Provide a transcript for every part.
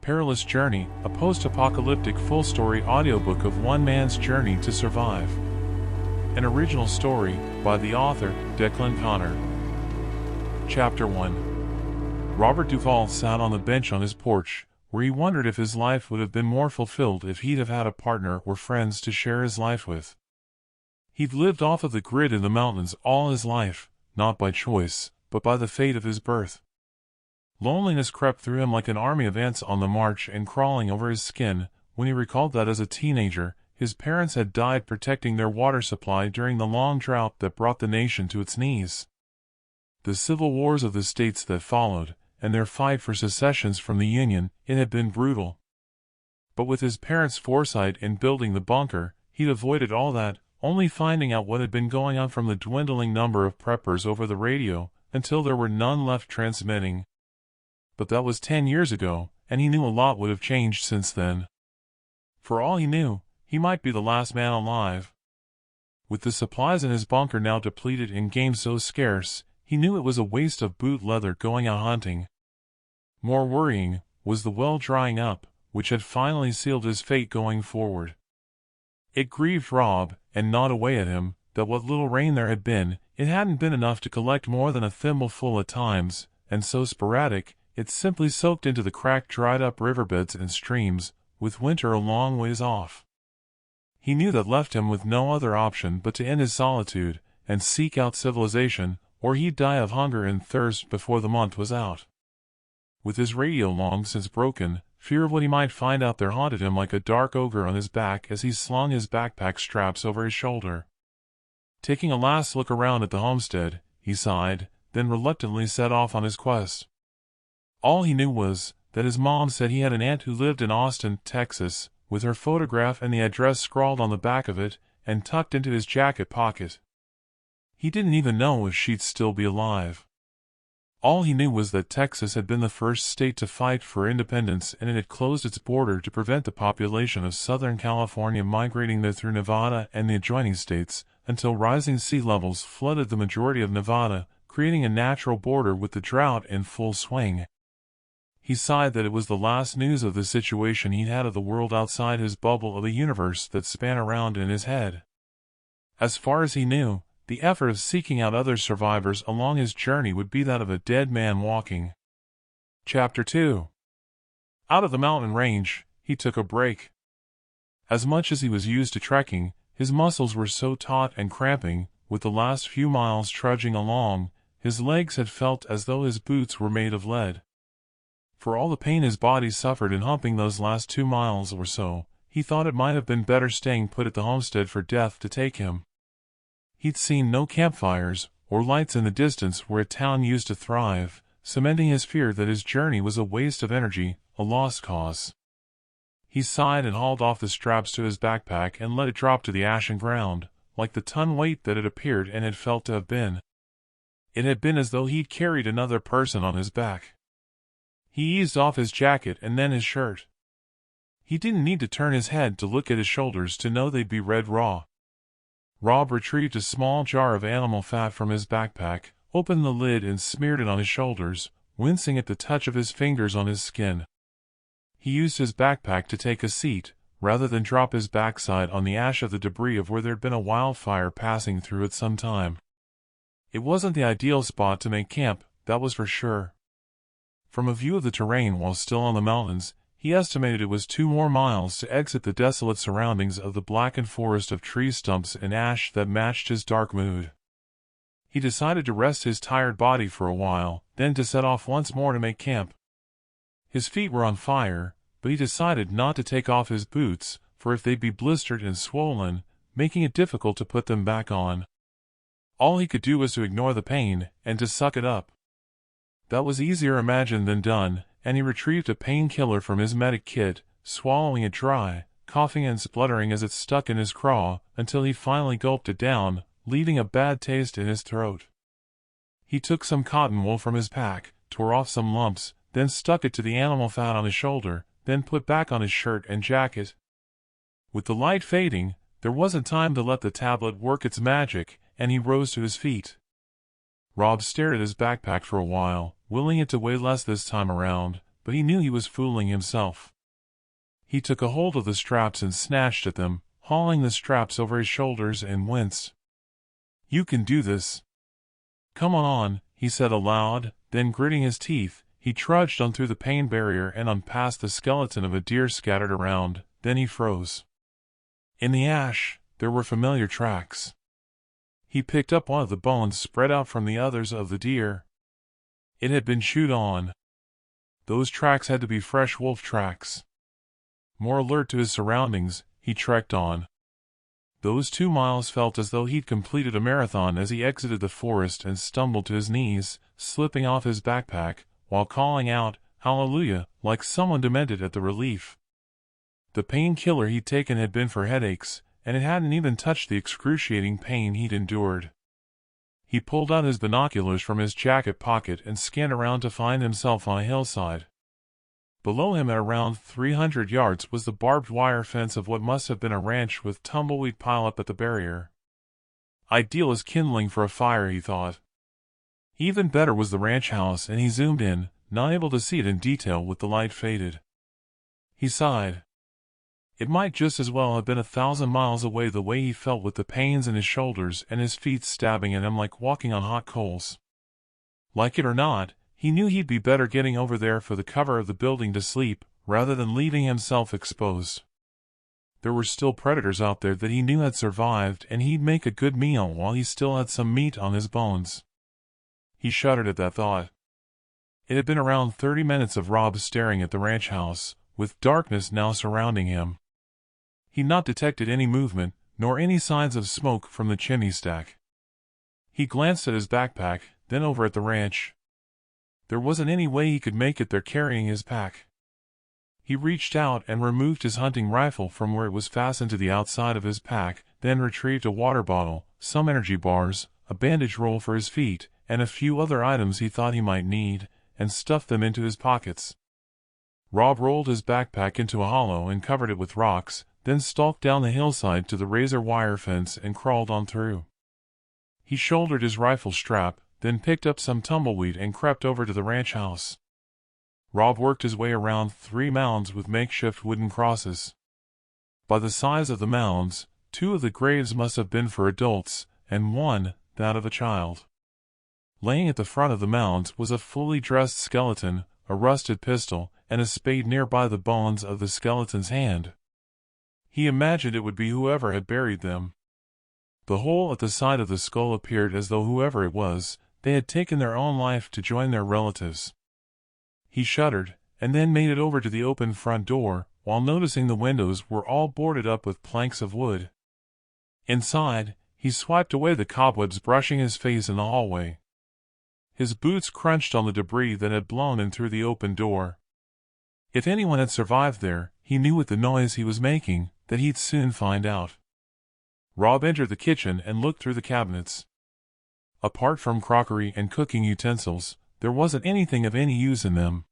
Perilous Journey, a post-apocalyptic full-story audiobook of one man's journey to survive. An original story, by the author, Declan Conner. Chapter 1. Robert Duvall sat on the bench on his porch, where he wondered if his life would have been more fulfilled if he'd have had a partner or friends to share his life with. He'd lived off of the grid in the mountains all his life, not by choice, but by the fate of his birth. Loneliness crept through him like an army of ants on the march and crawling over his skin, when he recalled that as a teenager, his parents had died protecting their water supply during the long drought that brought the nation to its knees. The civil wars of the states that followed, and their fight for secessions from the Union, it had been brutal. But with his parents' foresight in building the bunker, he'd avoided all that, only finding out what had been going on from the dwindling number of preppers over the radio, until there were none left transmitting. But that was 10 years ago, and he knew a lot would have changed since then. For all he knew, he might be the last man alive. With the supplies in his bunker now depleted and game so scarce, he knew it was a waste of boot leather going out hunting. More worrying was the well drying up, which had finally sealed his fate going forward. It grieved Rob, and gnawed away at him, that what little rain there had been, it hadn't been enough to collect more than a thimbleful at times, and so sporadic, it simply soaked into the cracked dried-up riverbeds and streams, with winter a long ways off. He knew that left him with no other option but to end his solitude, and seek out civilization, or he'd die of hunger and thirst before the month was out. With his radio long since broken, fear of what he might find out there haunted him like a dark ogre on his back as he slung his backpack straps over his shoulder. Taking a last look around at the homestead, he sighed, then reluctantly set off on his quest. All he knew was that his mom said he had an aunt who lived in Austin, Texas, with her photograph and the address scrawled on the back of it, and tucked into his jacket pocket. He didn't even know if she'd still be alive. All he knew was that Texas had been the first state to fight for independence, and it had closed its border to prevent the population of Southern California migrating there through Nevada and the adjoining states, until rising sea levels flooded the majority of Nevada, creating a natural border with the drought in full swing. He sighed that it was the last news of the situation he'd had of the world outside his bubble of a universe that span around in his head. As far as he knew, the effort of seeking out other survivors along his journey would be that of a dead man walking. Chapter 2. Out of the mountain range, he took a break. As much as he was used to trekking, his muscles were so taut and cramping, with the last few miles trudging along, his legs had felt as though his boots were made of lead. For all the pain his body suffered in humping those last 2 miles or so, he thought it might have been better staying put at the homestead for death to take him. He'd seen no campfires, or lights in the distance where a town used to thrive, cementing his fear that his journey was a waste of energy, a lost cause. He sighed and hauled off the straps to his backpack and let it drop to the ashen ground, like the ton weight that it appeared and had felt to have been. It had been as though he'd carried another person on his back. He eased off his jacket and then his shirt. He didn't need to turn his head to look at his shoulders to know they'd be red raw. Rob retrieved a small jar of animal fat from his backpack, opened the lid and smeared it on his shoulders, wincing at the touch of his fingers on his skin. He used his backpack to take a seat, rather than drop his backside on the ash of the debris of where there'd been a wildfire passing through it some time. It wasn't the ideal spot to make camp, that was for sure. From a view of the terrain while still on the mountains, he estimated it was 2 more miles to exit the desolate surroundings of the blackened forest of tree stumps and ash that matched his dark mood. He decided to rest his tired body for a while, then to set off once more to make camp. His feet were on fire, but he decided not to take off his boots, for if they'd be blistered and swollen, making it difficult to put them back on. All he could do was to ignore the pain, and to suck it up. That was easier imagined than done, and he retrieved a painkiller from his medic kit, swallowing it dry, coughing and spluttering as it stuck in his craw, until he finally gulped it down, leaving a bad taste in his throat. He took some cotton wool from his pack, tore off some lumps, then stuck it to the animal fat on his shoulder, then put back on his shirt and jacket. With the light fading, there wasn't time to let the tablet work its magic, and he rose to his feet. Rob stared at his backpack for a while, willing it to weigh less this time around, but he knew he was fooling himself. He took a hold of the straps and snatched at them, hauling the straps over his shoulders, and winced. "You can do this. Come on," he said aloud, then gritting his teeth, he trudged on through the pain barrier and on past the skeleton of a deer scattered around. Then he froze. In the ash, there were familiar tracks. He picked up one of the bones spread out from the others of the deer. It had been chewed on. Those tracks had to be fresh wolf tracks. More alert to his surroundings, he trekked on. Those 2 miles felt as though he'd completed a marathon as he exited the forest and stumbled to his knees, slipping off his backpack, while calling out, "Hallelujah," like someone demented at the relief. The painkiller he'd taken had been for headaches, and it hadn't even touched the excruciating pain he'd endured. He pulled out his binoculars from his jacket pocket and scanned around to find himself on a hillside. Below him at around 300 yards was the barbed wire fence of what must have been a ranch with tumbleweed pile up at the barrier. Ideal as kindling for a fire, he thought. Even better was the ranch house, and he zoomed in, not able to see it in detail with the light faded. He sighed. It might just as well have been 1,000 miles away, the way he felt with the pains in his shoulders and his feet stabbing at him like walking on hot coals. Like it or not, he knew he'd be better getting over there for the cover of the building to sleep, rather than leaving himself exposed. There were still predators out there that he knew had survived, and he'd make a good meal while he still had some meat on his bones. He shuddered at that thought. It had been around 30 minutes of Rob staring at the ranch house, with darkness now surrounding him. He'd not detected any movement, nor any signs of smoke from the chimney stack. He glanced at his backpack, then over at the ranch. There wasn't any way he could make it there carrying his pack. He reached out and removed his hunting rifle from where it was fastened to the outside of his pack, then retrieved a water bottle, some energy bars, a bandage roll for his feet, and a few other items he thought he might need, and stuffed them into his pockets. Rob rolled his backpack into a hollow and covered it with rocks, then stalked down the hillside to the razor wire fence and crawled on through. He shouldered his rifle strap, then picked up some tumbleweed and crept over to the ranch house. Rob worked his way around 3 mounds with makeshift wooden crosses. By the size of the mounds, 2 of the graves must have been for adults, and 1, that of a child. Laying at the front of the mounds was a fully dressed skeleton, a rusted pistol, and a spade nearby the bones of the skeleton's hand. He imagined it would be whoever had buried them. The hole at the side of the skull appeared as though whoever it was, they had taken their own life to join their relatives. He shuddered, and then made it over to the open front door, while noticing the windows were all boarded up with planks of wood. Inside, he swiped away the cobwebs brushing his face in the hallway. His boots crunched on the debris that had blown in through the open door. If anyone had survived there, he knew with the noise he was making, that he'd soon find out. Rob entered the kitchen and looked through the cabinets. Apart from crockery and cooking utensils, there wasn't anything of any use in them.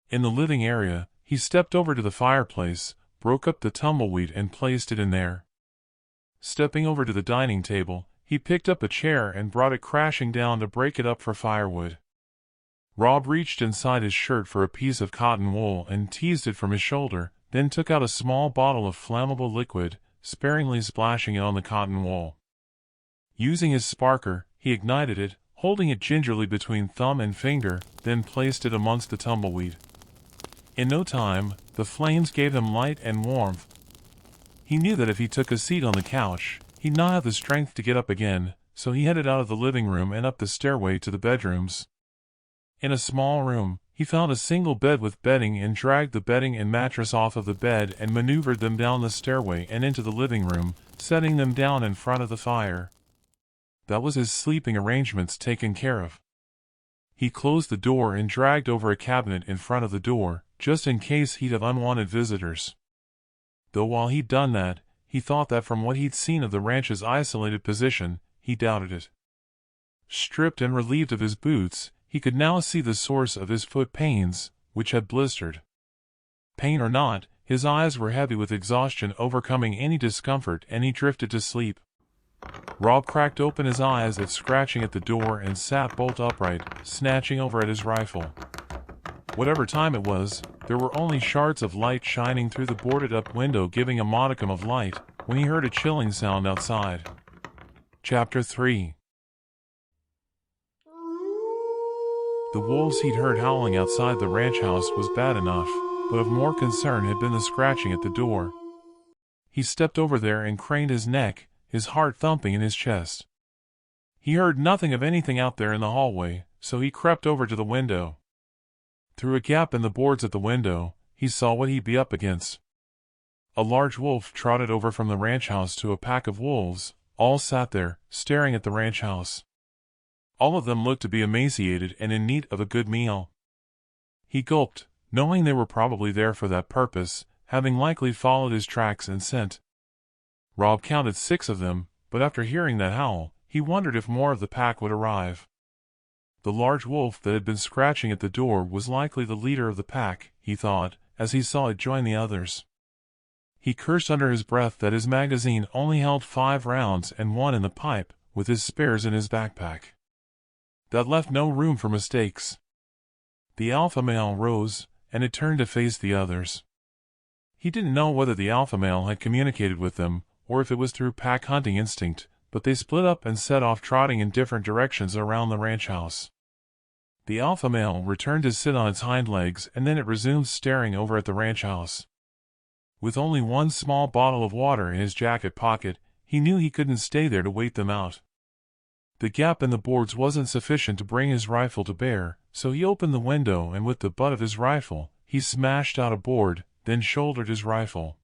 In the living area, he stepped over to the fireplace, broke up the tumbleweed and placed it in there. Stepping over to the dining table, he picked up a chair and brought it crashing down to break it up for firewood. Rob reached inside his shirt for a piece of cotton wool and teased it from his shoulder, then took out a small bottle of flammable liquid, sparingly splashing it on the cotton wool. Using his sparker, he ignited it, holding it gingerly between thumb and finger, then placed it amongst the tumbleweed. In no time, the flames gave him light and warmth. He knew that if he took a seat on the couch, he'd not have the strength to get up again, so he headed out of the living room and up the stairway to the bedrooms. In a small room, he found a single bed with bedding and dragged the bedding and mattress off of the bed and maneuvered them down the stairway and into the living room, setting them down in front of the fire. That was his sleeping arrangements taken care of. He closed the door and dragged over a cabinet in front of the door, just in case he'd have unwanted visitors. Though while he'd done that, he thought that from what he'd seen of the ranch's isolated position, he doubted it. Stripped and relieved of his boots, he could now see the source of his foot pains, which had blistered. Pain or not, his eyes were heavy with exhaustion overcoming any discomfort, and he drifted to sleep. Rob cracked open his eyes at scratching at the door and sat bolt upright, snatching over at his rifle. Whatever time it was, there were only shards of light shining through the boarded-up window, giving a modicum of light, when he heard a chilling sound outside. Chapter 3. The wolves he'd heard howling outside the ranch house was bad enough, but of more concern had been the scratching at the door. He stepped over there and craned his neck, his heart thumping in his chest. He heard nothing of anything out there in the hallway, so he crept over to the window. Through a gap in the boards at the window, he saw what he'd be up against. A large wolf trotted over from the ranch house to a pack of wolves, all sat there, staring at the ranch house. All of them looked to be emaciated and in need of a good meal. He gulped, knowing they were probably there for that purpose, having likely followed his tracks and scent. Rob counted 6 of them, but after hearing that howl, he wondered if more of the pack would arrive. The large wolf that had been scratching at the door was likely the leader of the pack, he thought, as he saw it join the others. He cursed under his breath that his magazine only held 5 rounds and 1 in the pipe, with his spares in his backpack. That left no room for mistakes. The alpha male rose, and it turned to face the others. He didn't know whether the alpha male had communicated with them, or if it was through pack hunting instinct, but they split up and set off trotting in different directions around the ranch house. The alpha male returned to sit on its hind legs, and then it resumed staring over at the ranch house. With only 1 small bottle of water in his jacket pocket, he knew he couldn't stay there to wait them out. The gap in the boards wasn't sufficient to bring his rifle to bear, so he opened the window and with the butt of his rifle, he smashed out a board, then shouldered his rifle.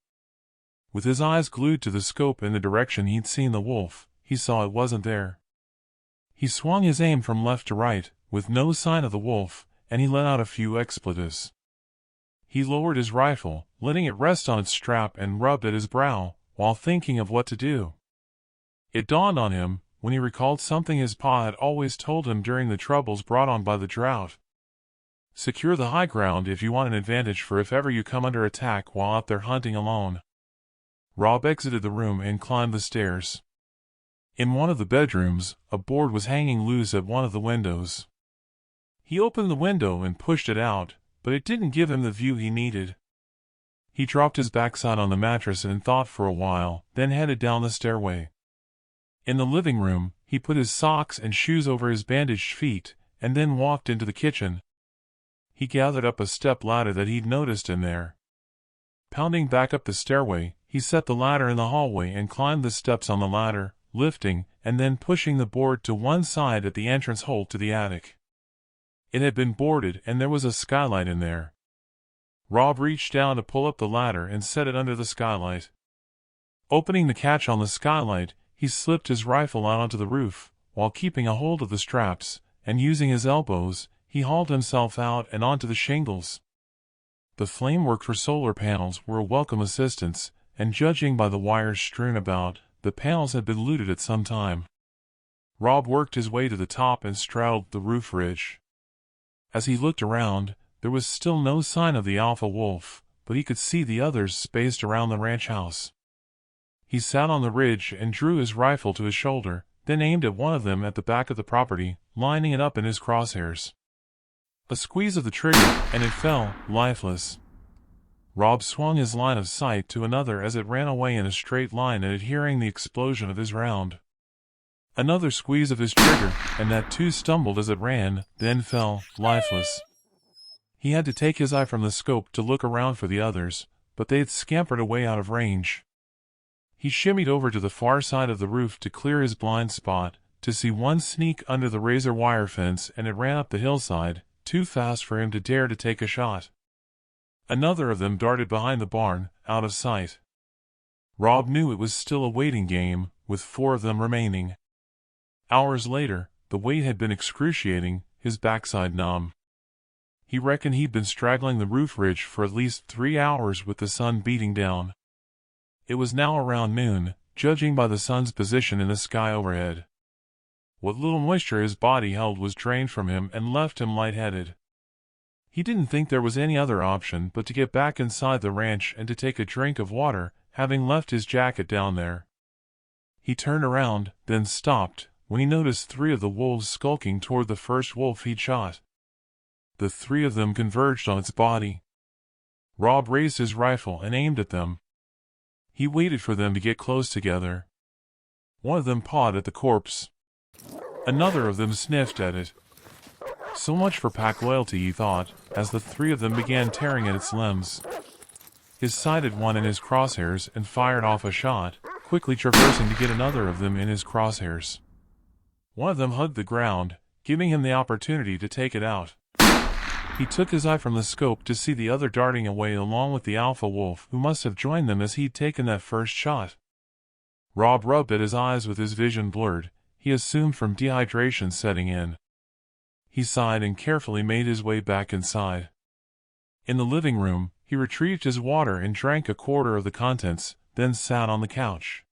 With his eyes glued to the scope in the direction he'd seen the wolf, he saw it wasn't there. He swung his aim from left to right, with no sign of the wolf, and he let out a few expletives. He lowered his rifle, letting it rest on its strap, and rubbed at his brow, while thinking of what to do. It dawned on him, when he recalled something his pa had always told him during the troubles brought on by the drought. Secure the high ground if you want an advantage for if ever you come under attack while out there hunting alone. Rob exited the room and climbed the stairs. In one of the bedrooms, a board was hanging loose at one of the windows. He opened the window and pushed it out, but it didn't give him the view he needed. He dropped his backside on the mattress and thought for a while, then headed down the stairway. In the living room, he put his socks and shoes over his bandaged feet, and then walked into the kitchen. He gathered up a step ladder that he'd noticed in there. Pounding back up the stairway, he set the ladder in the hallway and climbed the steps on the ladder, lifting, and then pushing the board to one side at the entrance hole to the attic. It had been boarded and there was a skylight in there. Rob reached down to pull up the ladder and set it under the skylight. Opening the catch on the skylight, he slipped his rifle out onto the roof, while keeping a hold of the straps, and using his elbows, he hauled himself out and onto the shingles. The framework for solar panels were a welcome assistance, and judging by the wires strewn about, the panels had been looted at some time. Rob worked his way to the top and straddled the roof ridge. As he looked around, there was still no sign of the alpha wolf, but he could see the others spaced around the ranch house. He sat on the ridge and drew his rifle to his shoulder, then aimed at one of them at the back of the property, lining it up in his crosshairs. A squeeze of the trigger, and it fell, lifeless. Rob swung his line of sight to another as it ran away in a straight line at it, hearing the explosion of his round. Another squeeze of his trigger, and that too stumbled as it ran, then fell, lifeless. He had to take his eye from the scope to look around for the others, but they had scampered away out of range. He shimmied over to the far side of the roof to clear his blind spot, to see one sneak under the razor wire fence, and it ran up the hillside, too fast for him to dare to take a shot. Another of them darted behind the barn, out of sight. Rob knew it was still a waiting game, with 4 of them remaining. Hours later, the wait had been excruciating, his backside numb. He reckoned he'd been straggling the roof ridge for at least 3 hours with the sun beating down. It was now around noon, judging by the sun's position in the sky overhead. What little moisture his body held was drained from him and left him lightheaded. He didn't think there was any other option but to get back inside the ranch and to take a drink of water, having left his jacket down there. He turned around, then stopped, when he noticed 3 of the wolves skulking toward the first wolf he'd shot. The three of them converged on its body. Rob raised his rifle and aimed at them. He waited for them to get close together. One of them pawed at the corpse. Another of them sniffed at it. So much for pack loyalty, he thought, as the three of them began tearing at its limbs. He sighted one in his crosshairs and fired off a shot, quickly traversing to get another of them in his crosshairs. One of them hugged the ground, giving him the opportunity to take it out. He took his eye from the scope to see the other darting away along with the alpha wolf, who must have joined them as he'd taken that first shot. Rob rubbed at his eyes with his vision blurred, he assumed from dehydration setting in. He sighed and carefully made his way back inside. In the living room, he retrieved his water and drank a quarter of the contents, then sat on the couch.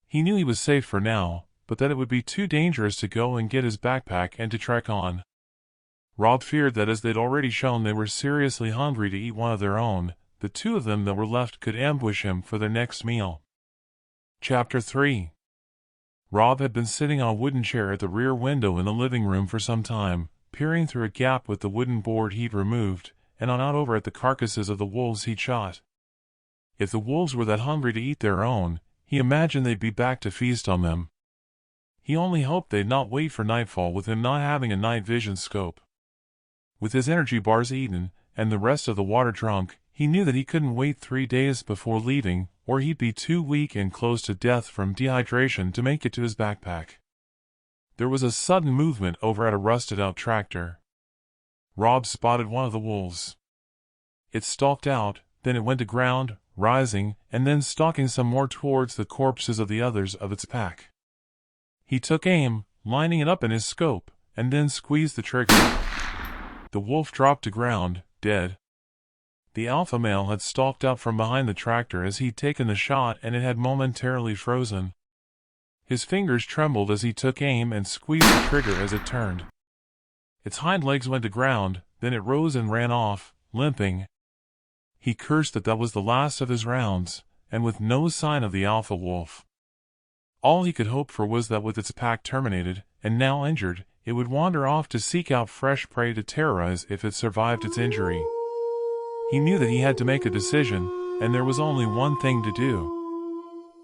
He knew he was safe for now, but that it would be too dangerous to go and get his backpack and to trek on. Rob feared that as they'd already shown they were seriously hungry to eat one of their own, the two of them that were left could ambush him for their next meal. Chapter 3. Rob had been sitting on a wooden chair at the rear window in the living room for some time, peering through a gap with the wooden board he'd removed, and on out over at the carcasses of the wolves he'd shot. If the wolves were that hungry to eat their own, he imagined they'd be back to feast on them. He only hoped they'd not wait for nightfall with him not having a night vision scope. With his energy bars eaten, and the rest of the water drunk, he knew that he couldn't wait 3 days before leaving, or he'd be too weak and close to death from dehydration to make it to his backpack. There was a sudden movement over at a rusted-out tractor. Rob spotted one of the wolves. It stalked out, then it went to ground, rising, and then stalking some more towards the corpses of the others of its pack. He took aim, lining it up in his scope, and then squeezed the trigger. The wolf dropped to ground, dead. The alpha male had stalked out from behind the tractor as he'd taken the shot, and it had momentarily frozen. His fingers trembled as he took aim and squeezed the trigger as it turned. Its hind legs went to ground, then it rose and ran off, limping. He cursed that was the last of his rounds, and with no sign of the alpha wolf. All he could hope for was that with its pack terminated, and now injured, it would wander off to seek out fresh prey to terrorize if it survived its injury. He knew that he had to make a decision, and there was only one thing to do.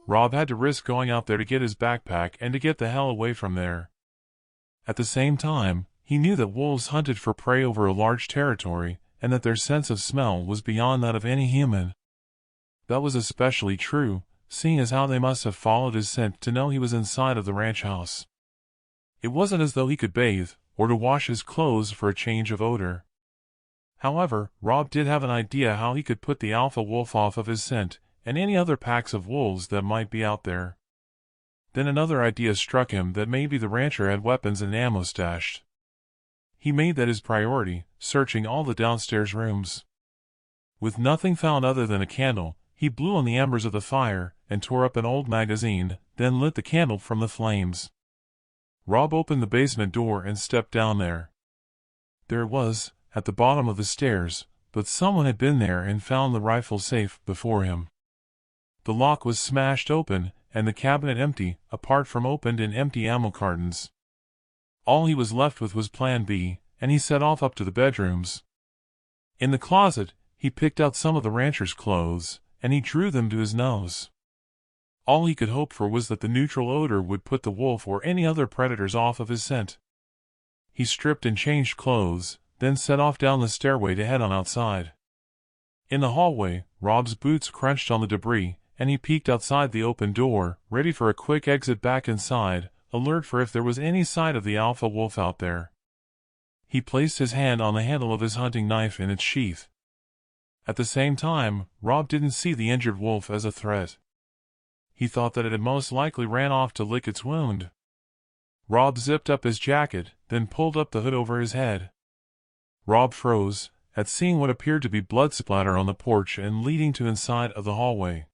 Rob had to risk going out there to get his backpack and to get the hell away from there. At the same time, he knew that wolves hunted for prey over a large territory, and that their sense of smell was beyond that of any human. That was especially true, seeing as how they must have followed his scent to know he was inside of the ranch house. It wasn't as though he could bathe, or to wash his clothes for a change of odor. However, Rob did have an idea how he could put the alpha wolf off of his scent, and any other packs of wolves that might be out there. Then another idea struck him that maybe the rancher had weapons and ammo stashed. He made that his priority, searching all the downstairs rooms. With nothing found other than a candle, he blew on the embers of the fire, and tore up an old magazine, then lit the candle from the flames. Rob opened the basement door and stepped down there. There it was, at the bottom of the stairs, but someone had been there and found the rifle safe before him. The lock was smashed open, and the cabinet empty, apart from opened and empty ammo cartons. All he was left with was Plan B, and he set off up to the bedrooms. In the closet, he picked out some of the rancher's clothes, and he drew them to his nose. All he could hope for was that the neutral odor would put the wolf or any other predators off of his scent. He stripped and changed clothes, then set off down the stairway to head on outside. In the hallway, Rob's boots crunched on the debris, and he peeked outside the open door, ready for a quick exit back inside, alert for if there was any sign of the alpha wolf out there. He placed his hand on the handle of his hunting knife in its sheath. At the same time, Rob didn't see the injured wolf as a threat. He thought that it had most likely ran off to lick its wound. Rob zipped up his jacket, then pulled up the hood over his head. Rob froze, at seeing what appeared to be blood splatter on the porch and leading to inside of the hallway.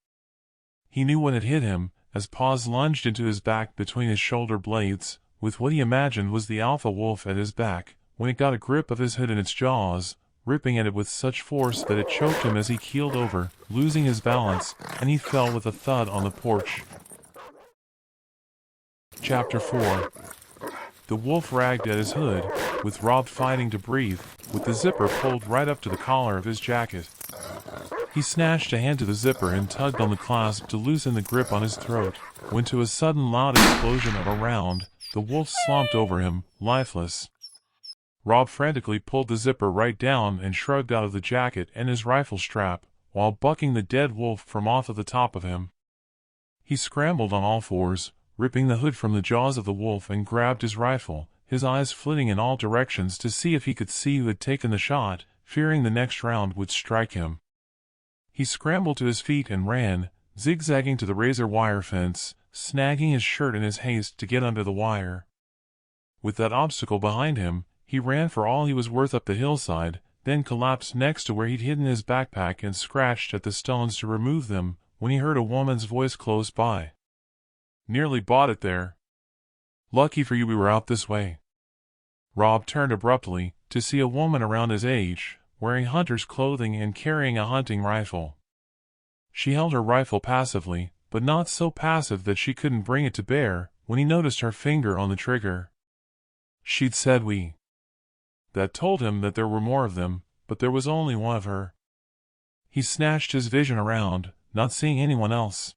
He knew when it hit him, as paws lunged into his back between his shoulder blades, with what he imagined was the alpha wolf at his back, when it got a grip of his hood in its jaws, ripping at it with such force that it choked him as he keeled over, losing his balance, and he fell with a thud on the porch. Chapter 4. The wolf ragged at his hood, with Rob fighting to breathe, with the zipper pulled right up to the collar of his jacket. He snatched a hand to the zipper and tugged on the clasp to loosen the grip on his throat, when to a sudden loud explosion of a round, the wolf slumped over him, lifeless. Rob frantically pulled the zipper right down and shrugged out of the jacket and his rifle strap, while bucking the dead wolf from off of the top of him. He scrambled on all fours, ripping the hood from the jaws of the wolf, and grabbed his rifle, his eyes flitting in all directions to see if he could see who had taken the shot, fearing the next round would strike him. He scrambled to his feet and ran, zigzagging to the razor wire fence, snagging his shirt in his haste to get under the wire. With that obstacle behind him, he ran for all he was worth up the hillside, then collapsed next to where he'd hidden his backpack and scratched at the stones to remove them, when he heard a woman's voice close by. "Nearly bought it there. Lucky for you we were out this way." Rob turned abruptly, to see a woman around his age, wearing hunter's clothing and carrying a hunting rifle. She held her rifle passively, but not so passive that she couldn't bring it to bear, when he noticed her finger on the trigger. She'd said "we." That told him that there were more of them, but there was only one of her. He snatched his vision around, not seeing anyone else.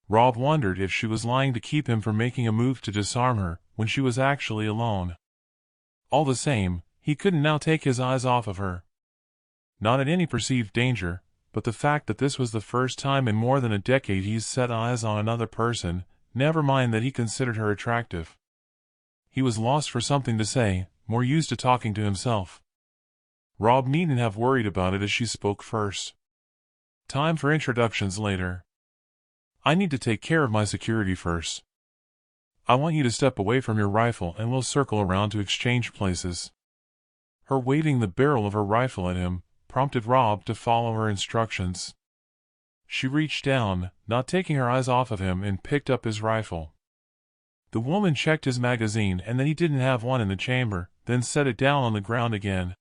Rob wondered if she was lying to keep him from making a move to disarm her, when she was actually alone. All the same, he couldn't now take his eyes off of her. Not at any perceived danger, but the fact that this was the first time in more than a decade he's set eyes on another person, never mind that he considered her attractive. He was lost for something to say, more used to talking to himself. Rob needn't have worried about it as she spoke first. "Time for introductions later. I need to take care of my security first. I want you to step away from your rifle and we'll circle around to exchange places." Her waving the barrel of her rifle at him prompted Rob to follow her instructions. She reached down, not taking her eyes off of him, and picked up his rifle. The woman checked his magazine and that he didn't have one in the chamber, then set it down on the ground again.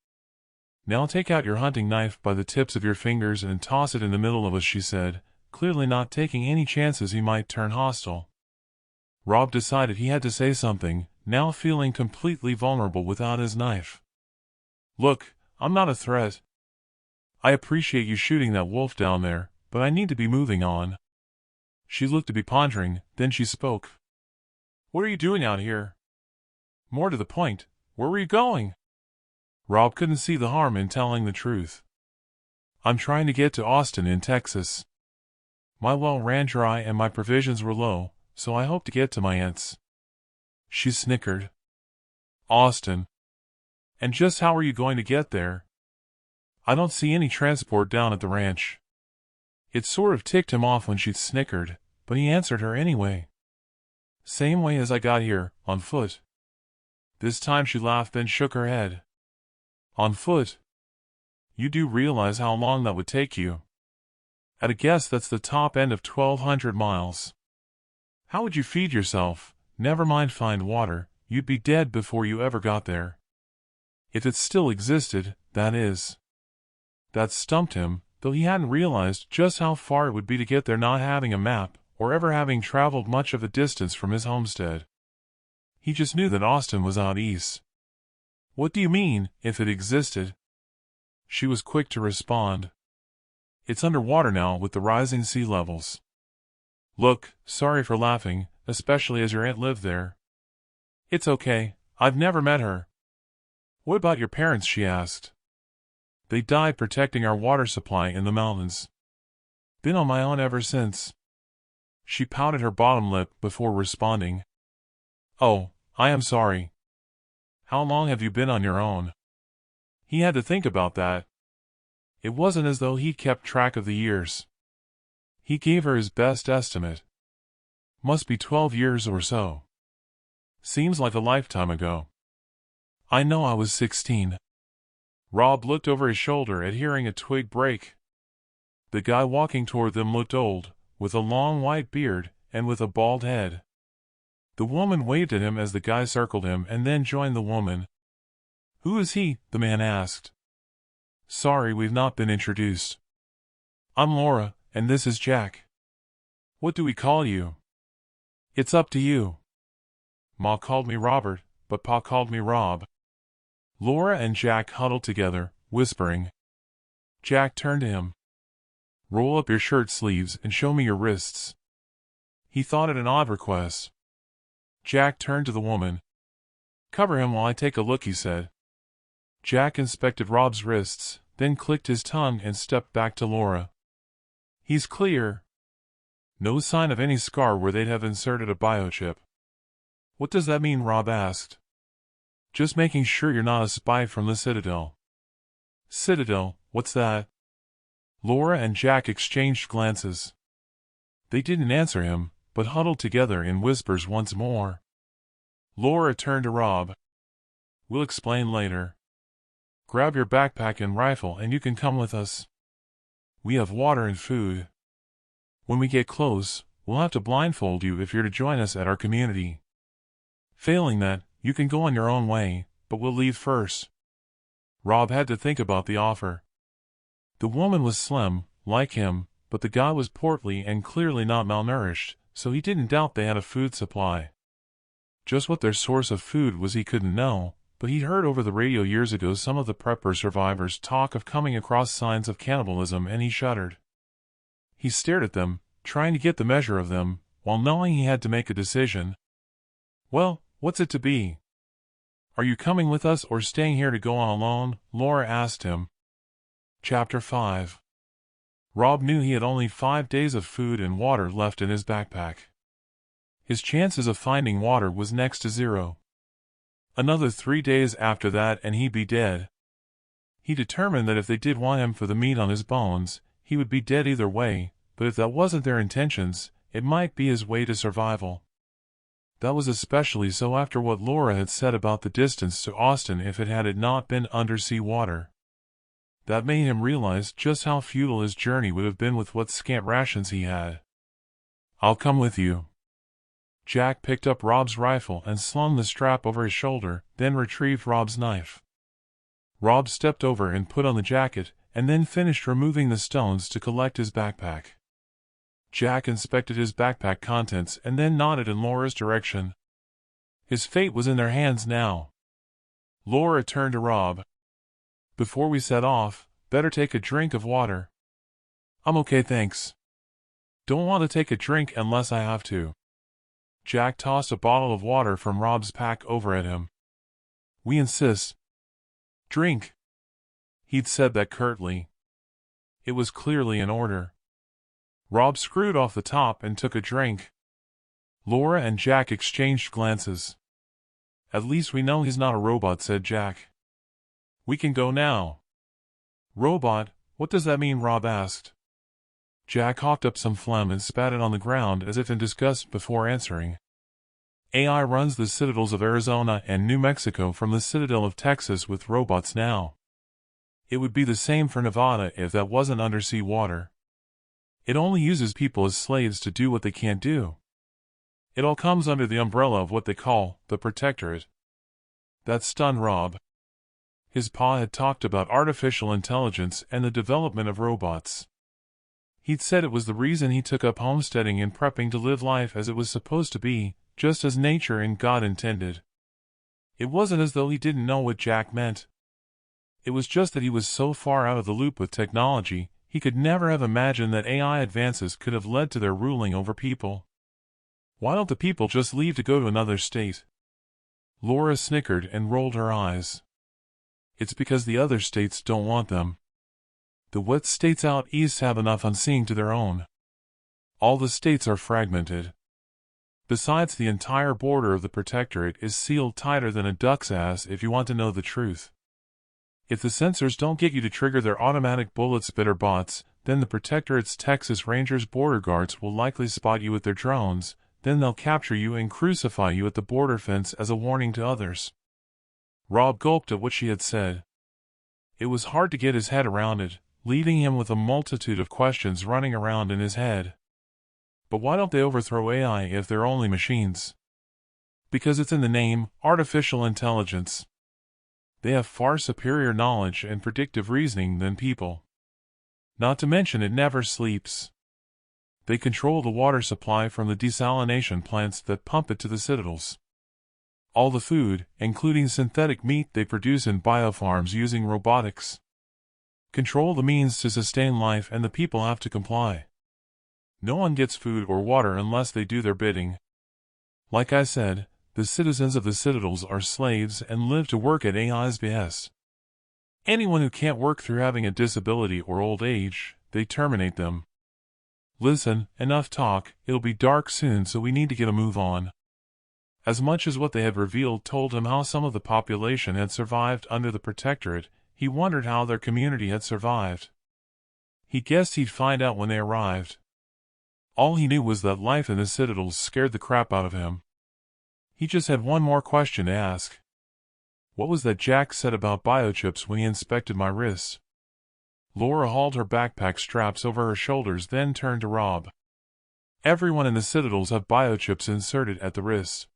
"Now take out your hunting knife by the tips of your fingers and toss it in the middle of us," she said, clearly not taking any chances he might turn hostile. Rob decided he had to say something, now feeling completely vulnerable without his knife. "Look, I'm not a threat. I appreciate you shooting that wolf down there, but I need to be moving on." She looked to be pondering, then she spoke. "What are you doing out here? More to the point, where were you going?" Rob couldn't see the harm in telling the truth. "I'm trying to get to Austin in Texas. My well ran dry and my provisions were low, so I hope to get to my aunt's." She snickered. "Austin? And just how are you going to get there? I don't see any transport down at the ranch." It sort of ticked him off when she snickered, but he answered her anyway. "Same way as I got here, on foot." This time she laughed, then shook her head. "On foot? You do realize how long that would take you? At a guess that's the top end of 1,200 miles. How would you feed yourself? Never mind find water, you'd be dead before you ever got there. If it still existed, that is." That stumped him, though he hadn't realized just how far it would be to get there, not having a map, or ever having traveled much of a distance from his homestead. He just knew that Austin was out east. "What do you mean, if it existed?" She was quick to respond. "It's underwater now with the rising sea levels. Look, sorry for laughing, especially as your aunt lived there." "It's okay, I've never met her." "What about your parents?" she asked. "They died protecting our water supply in the mountains. Been on my own ever since." She pouted her bottom lip before responding. "Oh, I am sorry. How long have you been on your own?" He had to think about that. It wasn't as though he'd kept track of the years. He gave her his best estimate. "Must be 12 years or so. Seems like a lifetime ago." "I know I was 16. Rob looked over his shoulder at hearing a twig break. The guy walking toward them looked old, with a long white beard, and with a bald head. The woman waved at him as the guy circled him and then joined the woman. "Who is he?" the man asked. "Sorry, we've not been introduced. I'm Laura, and this is Jack." "What do we call you?" "It's up to you. Ma called me Robert, but Pa called me Rob." Laura and Jack huddled together, whispering. Jack turned to him. Roll up your shirt sleeves and show me your wrists. He thought it an odd request. Jack turned to the woman. Cover him while I take a look, he said. Jack inspected Rob's wrists, then clicked his tongue and stepped back to Laura. He's clear. No sign of any scar where they'd have inserted a biochip. What does that mean? Rob asked. Just making sure you're not a spy from the Citadel. Citadel, what's that? Laura and Jack exchanged glances. They didn't answer him, but huddled together in whispers once more. Laura turned to Rob. We'll explain later. Grab your backpack and rifle and you can come with us. We have water and food. When we get close, we'll have to blindfold you if you're to join us at our community. Failing that, you can go on your own way, but we'll leave first. Rob had to think about the offer. The woman was slim, like him, but the guy was portly and clearly not malnourished, so he didn't doubt they had a food supply. Just what their source of food was he couldn't know, but he'd heard over the radio years ago some of the prepper survivors talk of coming across signs of cannibalism, and he shuddered. He stared at them, trying to get the measure of them, while knowing he had to make a decision. Well, what's it to be? Are you coming with us or staying here to go on alone? Laura asked him. Chapter 5. Rob knew he had only 5 days of food and water left in his backpack. His chances of finding water was next to zero. Another 3 days after that and he'd be dead. He determined that if they did want him for the meat on his bones, he would be dead either way, but if that wasn't their intentions, it might be his way to survival. That was especially so after what Laura had said about the distance to Austin if it had not been undersea water. That made him realize just how futile his journey would have been with what scant rations he had. I'll come with you. Jack picked up Rob's rifle and slung the strap over his shoulder, then retrieved Rob's knife. Rob stepped over and put on the jacket, and then finished removing the stones to collect his backpack. Jack inspected his backpack contents and then nodded in Laura's direction. His fate was in their hands now. Laura turned to Rob. Before we set off, better take a drink of water. I'm okay, thanks. Don't want to take a drink unless I have to. Jack tossed a bottle of water from Rob's pack over at him. We insist. Drink. He'd said that curtly. It was clearly an order. Rob screwed off the top and took a drink. Laura and Jack exchanged glances. At least we know he's not a robot, said Jack. We can go now. Robot, what does that mean? Rob asked. Jack hawked up some phlegm and spat it on the ground as if in disgust before answering. AI runs the citadels of Arizona and New Mexico from the Citadel of Texas with robots now. It would be the same for Nevada if that wasn't undersea water. It only uses people as slaves to do what they can't do. It all comes under the umbrella of what they call the protectorate. That stunned Rob. His pa had talked about artificial intelligence and the development of robots. He'd said it was the reason he took up homesteading and prepping to live life as it was supposed to be, just as nature and God intended. It wasn't as though he didn't know what Jack meant. It was just that he was so far out of the loop with technology, he could never have imagined that AI advances could have led to their ruling over people. Why don't the people just leave to go to another state? Laura snickered and rolled her eyes. It's because the other states don't want them. The wet states out east have enough unseeing to their own. All the states are fragmented. Besides, the entire border of the protectorate is sealed tighter than a duck's ass if you want to know the truth. If the sensors don't get you to trigger their automatic bullet spitter bots, then the protectorate's Texas Rangers border guards will likely spot you with their drones, then they'll capture you and crucify you at the border fence as a warning to others. Rob gulped at what she had said. It was hard to get his head around it, leaving him with a multitude of questions running around in his head. But why don't they overthrow AI if they're only machines? Because it's in the name, artificial intelligence. They have far superior knowledge and predictive reasoning than people. Not to mention it never sleeps. They control the water supply from the desalination plants that pump it to the citadels. All the food, including synthetic meat, they produce in biofarms using robotics. Control the means to sustain life, and the people have to comply. No one gets food or water unless they do their bidding. Like I said, the citizens of the citadels are slaves and live to work at AI's behest. Anyone who can't work through having a disability or old age, they terminate them. Listen, enough talk, it'll be dark soon, so we need to get a move on. As much as what they had revealed told him how some of the population had survived under the protectorate, he wondered how their community had survived. He guessed he'd find out when they arrived. All he knew was that life in the citadels scared the crap out of him. He just had one more question to ask. What was that Jack said about biochips when he inspected my wrists? Laura hauled her backpack straps over her shoulders, then turned to Rob. Everyone in the citadels have biochips inserted at the wrists.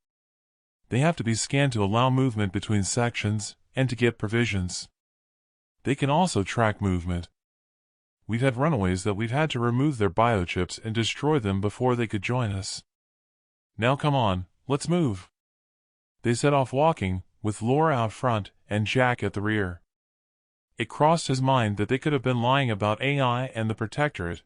They have to be scanned to allow movement between sections, and to get provisions. They can also track movement. We've had runaways that we've had to remove their biochips and destroy them before they could join us. Now come on, let's move. They set off walking, with Laura out front and Jack at the rear. It crossed his mind that they could have been lying about AI and the protectorate.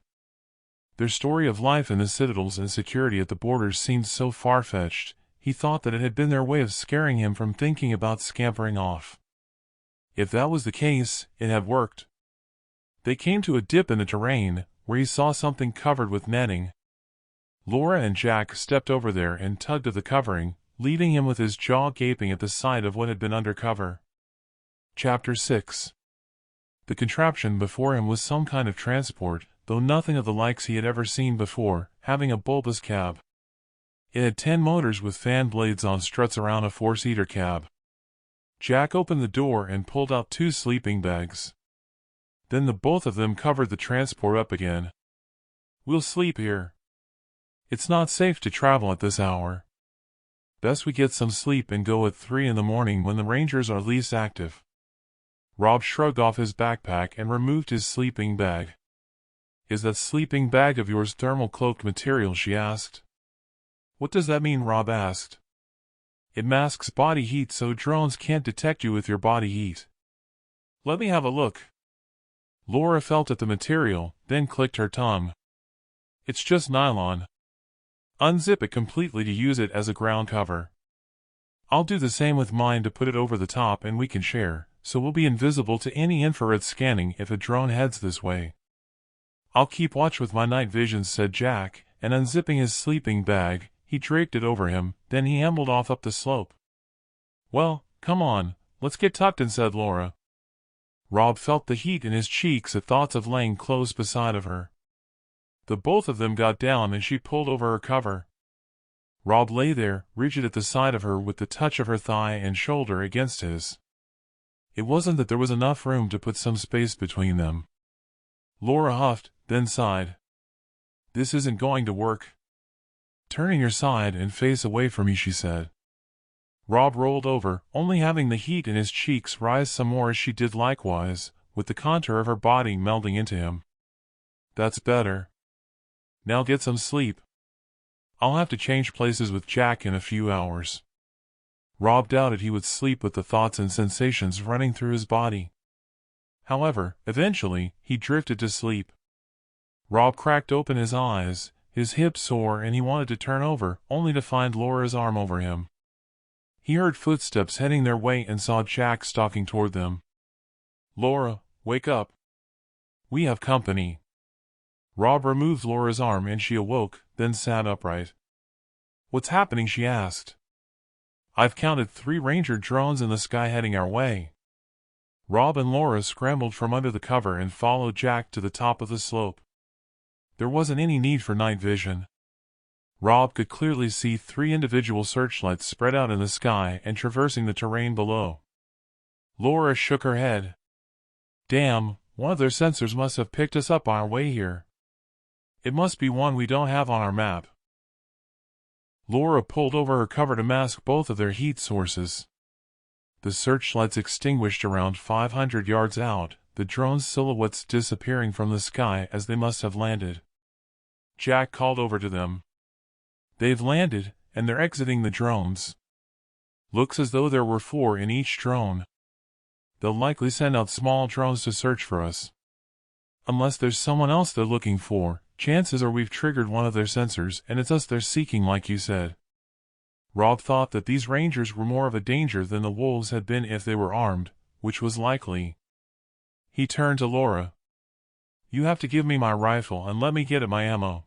Their story of life in the citadels and security at the borders seemed so far-fetched. He thought that it had been their way of scaring him from thinking about scampering off. If that was the case, it had worked. They came to a dip in the terrain, where he saw something covered with netting. Laura and Jack stepped over there and tugged at the covering, leaving him with his jaw gaping at the sight of what had been under cover. Chapter 6. The contraption before him was some kind of transport, though nothing of the likes he had ever seen before, having a bulbous cab. It had 10 motors with fan blades on struts around a 4-seater cab. Jack opened the door and pulled out 2 sleeping bags. Then the both of them covered the transport up again. We'll sleep here. It's not safe to travel at this hour. Best we get some sleep and go at 3 in the morning when the Rangers are least active. Rob shrugged off his backpack and removed his sleeping bag. Is that sleeping bag of yours thermal cloaked material? She asked. What does that mean? Rob asked. It masks body heat so drones can't detect you with your body heat. Let me have a look. Laura felt at the material, then clicked her tongue. It's just nylon. Unzip it completely to use it as a ground cover. I'll do the same with mine to put it over the top, and we can share, so we'll be invisible to any infrared scanning if a drone heads this way. I'll keep watch with my night vision, said Jack, and unzipping his sleeping bag, he draped it over him, then he ambled off up the slope. Well, come on, let's get tucked in, said Laura. Rob felt the heat in his cheeks at thoughts of laying close beside of her. The both of them got down and she pulled over her cover. Rob lay there, rigid at the side of her with the touch of her thigh and shoulder against his. It wasn't that there was enough room to put some space between them. Laura huffed, then sighed. This isn't going to work. Turn on your side and face away from me, she said. Rob rolled over, only having the heat in his cheeks rise some more as she did likewise, with the contour of her body melding into him. That's better. Now get some sleep. I'll have to change places with Jack in a few hours. Rob doubted he would sleep with the thoughts and sensations running through his body. However, eventually, he drifted to sleep. Rob cracked open his eyes, his hips sore, and he wanted to turn over, only to find Laura's arm over him. He heard footsteps heading their way and saw Jack stalking toward them. Laura, wake up. We have company. Rob removed Laura's arm and she awoke, then sat upright. What's happening? She asked. I've counted 3 Ranger drones in the sky heading our way. Rob and Laura scrambled from under the cover and followed Jack to the top of the slope. There wasn't any need for night vision. Rob could clearly see 3 individual searchlights spread out in the sky and traversing the terrain below. Laura shook her head. Damn, one of their sensors must have picked us up on our way here. It must be one we don't have on our map. Laura pulled over her cover to mask both of their heat sources. The searchlights extinguished around 500 yards out, the drone's silhouettes disappearing from the sky as they must have landed. Jack called over to them. They've landed, and they're exiting the drones. Looks as though there were 4 in each drone. They'll likely send out small drones to search for us. Unless there's someone else they're looking for, chances are we've triggered one of their sensors and it's us they're seeking like you said. Rob thought that these rangers were more of a danger than the wolves had been if they were armed, which was likely. He turned to Laura. You have to give me my rifle and let me get at my ammo.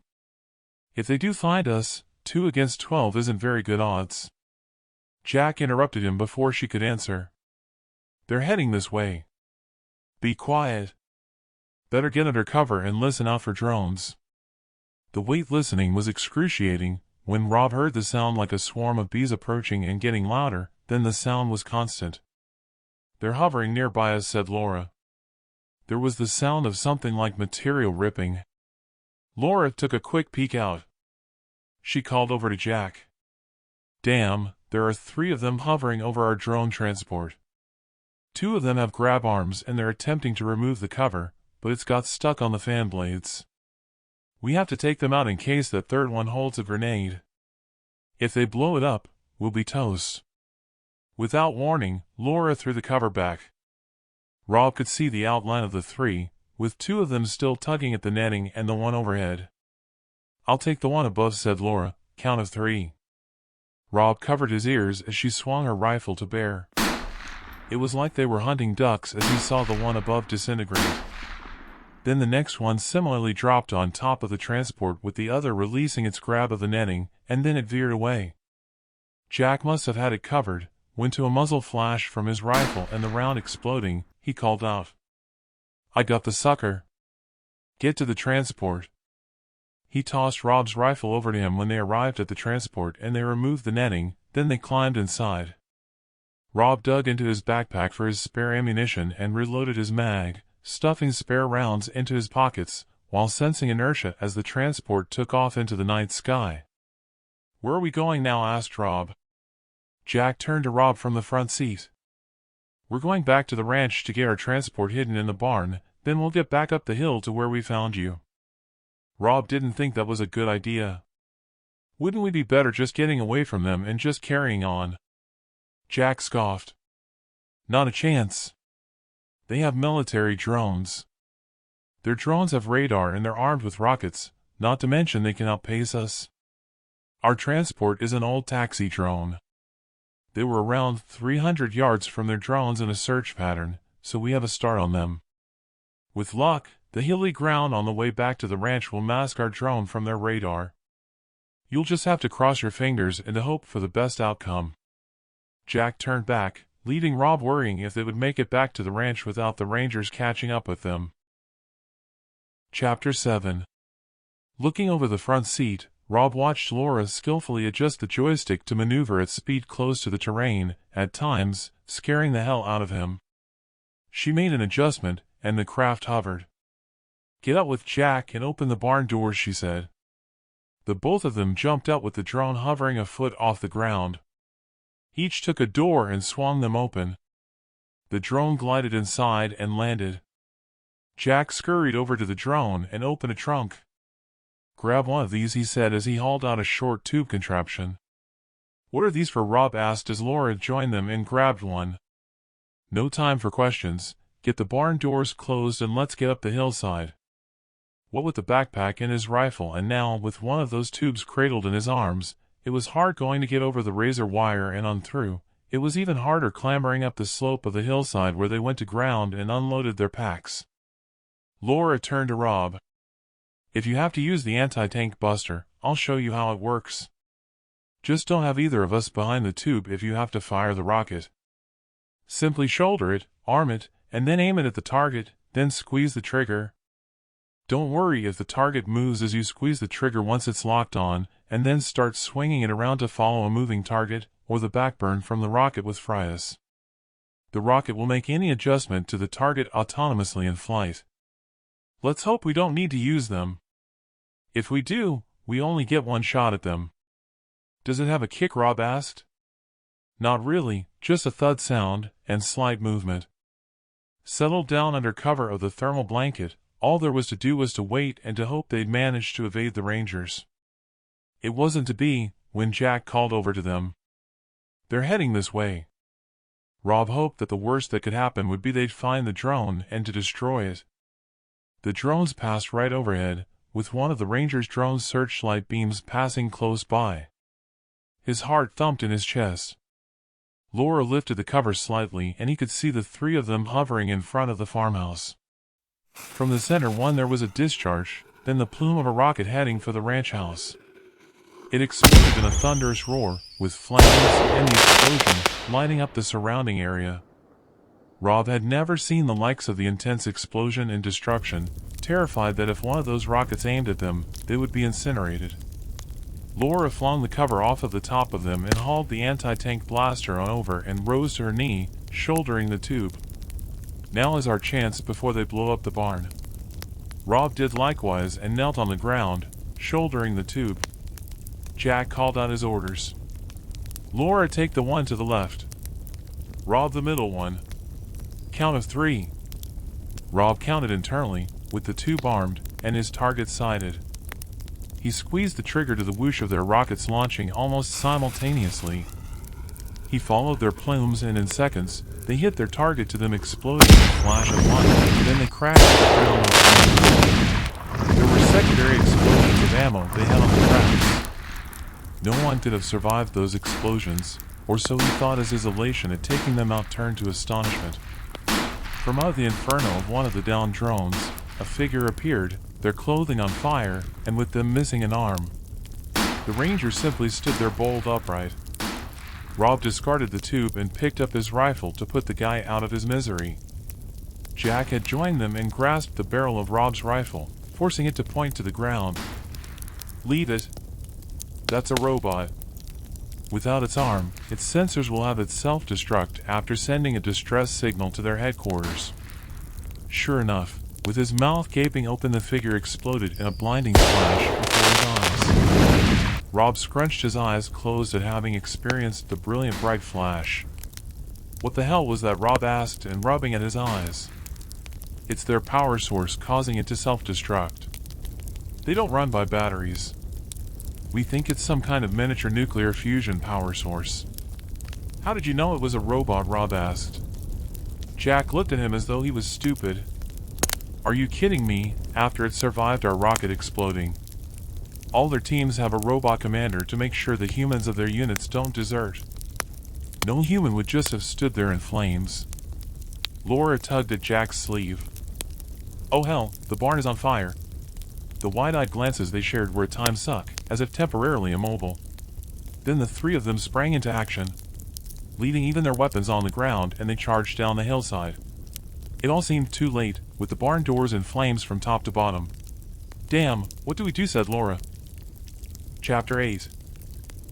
If they do find us, 2 against 12 isn't very good odds. Jack interrupted him before she could answer. They're heading this way. Be quiet. Better get under cover and listen out for drones. The wait listening was excruciating. When Rob heard the sound like a swarm of bees approaching and getting louder, then the sound was constant. They're hovering nearby us, said Laura. There was the sound of something like material ripping. Laura took a quick peek out. She called over to Jack. Damn, there are 3 of them hovering over our drone transport. 2 of them have grab arms and they're attempting to remove the cover, but it's got stuck on the fan blades. We have to take them out in case that third one holds a grenade. If they blow it up, we'll be toast. Without warning, Laura threw the cover back. Rob could see the outline of the 3, with 2 of them still tugging at the netting and the one overhead. I'll take the one above, said Laura, count of 3. Rob covered his ears as she swung her rifle to bear. It was like they were hunting ducks as he saw the one above disintegrate. Then the next one similarly dropped on top of the transport with the other releasing its grab of the netting, and then it veered away. Jack must have had it covered, when to a muzzle flash from his rifle and the round exploding, he called out. I got the sucker. Get to the transport. He tossed Rob's rifle over to him when they arrived at the transport and they removed the netting, then they climbed inside. Rob dug into his backpack for his spare ammunition and reloaded his mag, stuffing spare rounds into his pockets, while sensing inertia as the transport took off into the night sky. Where are we going now? Asked Rob. Jack turned to Rob from the front seat. We're going back to the ranch to get our transport hidden in the barn, then we'll get back up the hill to where we found you. Rob didn't think that was a good idea. Wouldn't we be better just getting away from them and just carrying on? Jack scoffed. Not a chance. They have military drones. Their drones have radar and they're armed with rockets, not to mention they can outpace us. Our transport is an old taxi drone. They were around 300 yards from their drones in a search pattern, so we have a start on them. With luck, the hilly ground on the way back to the ranch will mask our drone from their radar. You'll just have to cross your fingers and hope for the best outcome. Jack turned back, leaving Rob worrying if they would make it back to the ranch without the rangers catching up with them. Chapter 7. Looking over the front seat, Rob watched Laura skillfully adjust the joystick to maneuver at speed close to the terrain, at times, scaring the hell out of him. She made an adjustment, and the craft hovered. Get out with Jack and open the barn doors, she said. The both of them jumped out with the drone hovering a foot off the ground. Each took a door and swung them open. The drone glided inside and landed. Jack scurried over to the drone and opened a trunk. Grab one of these, he said as he hauled out a short tube contraption. What are these for? Rob asked as Laura joined them and grabbed one. No time for questions. Get the barn doors closed and let's get up the hillside. What with the backpack and his rifle and now with one of those tubes cradled in his arms, it was hard going to get over the razor wire and on through. It was even harder clambering up the slope of the hillside where they went to ground and unloaded their packs. Laura turned to Rob. If you have to use the anti-tank buster, I'll show you how it works. Just don't have either of us behind the tube if you have to fire the rocket. Simply shoulder it, arm it, and then aim it at the target, then squeeze the trigger. Don't worry if the target moves as you squeeze the trigger once it's locked on, and then start swinging it around to follow a moving target, or the backburn from the rocket with Frias. The rocket will make any adjustment to the target autonomously in flight. Let's hope we don't need to use them. If we do, we only get one shot at them. Does it have a kick? Rob asked. Not really, just a thud sound, and slight movement. Settled down under cover of the thermal blanket, all there was to do was to wait and to hope they'd manage to evade the rangers. It wasn't to be, when Jack called over to them. They're heading this way. Rob hoped that the worst that could happen would be they'd find the drone and to destroy it. The drones passed right overhead, with one of the Ranger's drone's searchlight beams passing close by. His heart thumped in his chest. Laura lifted the cover slightly and he could see the three of them hovering in front of the farmhouse. From the center one there was a discharge, then the plume of a rocket heading for the ranch house. It exploded in a thunderous roar, with flames and the explosion lighting up the surrounding area. Rob had never seen the likes of the intense explosion and destruction, terrified that if one of those rockets aimed at them, they would be incinerated. Laura flung the cover off of the top of them and hauled the anti-tank blaster on over and rose to her knee, shouldering the tube. Now is our chance before they blow up the barn. Rob did likewise and knelt on the ground, shouldering the tube. Jack called out his orders. Laura, take the one to the left. Rob, the middle one. Count of 3. Rob counted internally, with the tube armed, and his target sighted. He squeezed the trigger to the whoosh of their rockets launching almost simultaneously. He followed their plumes and in seconds, they hit their target to them exploding in a flash of light, then they crashed to the ground with flames. There were secondary explosions of ammo they had on the tracks. No one could have survived those explosions, or so he thought as his elation at taking them out turned to astonishment. From out of the inferno of one of the downed drones, a figure appeared, their clothing on fire, and with them missing an arm. The Ranger simply stood there bolt upright. Rob discarded the tube and picked up his rifle to put the guy out of his misery. Jack had joined them and grasped the barrel of Rob's rifle, forcing it to point to the ground. Leave it. That's a robot. Without its arm, its sensors will have it self-destruct after sending a distress signal to their headquarters. Sure enough, with his mouth gaping open, the figure exploded in a blinding flash before his eyes. Rob scrunched his eyes closed at having experienced the brilliant bright flash. What the hell was that? Rob asked, and rubbing at his eyes. It's their power source causing it to self-destruct. They don't run by batteries. We think it's some kind of miniature nuclear fusion power source. How did you know it was a robot? Rob asked. Jack looked at him as though he was stupid. Are you kidding me? After it survived our rocket exploding. All their teams have a robot commander to make sure the humans of their units don't desert. No human would just have stood there in flames. Laura tugged at Jack's sleeve. Oh hell, the barn is on fire. The wide-eyed glances they shared were at times suck, as if temporarily immobile. Then the three of them sprang into action, leaving even their weapons on the ground, and they charged down the hillside. It all seemed too late, with the barn doors in flames from top to bottom. Damn, what do we do? Said Laura. Chapter 8.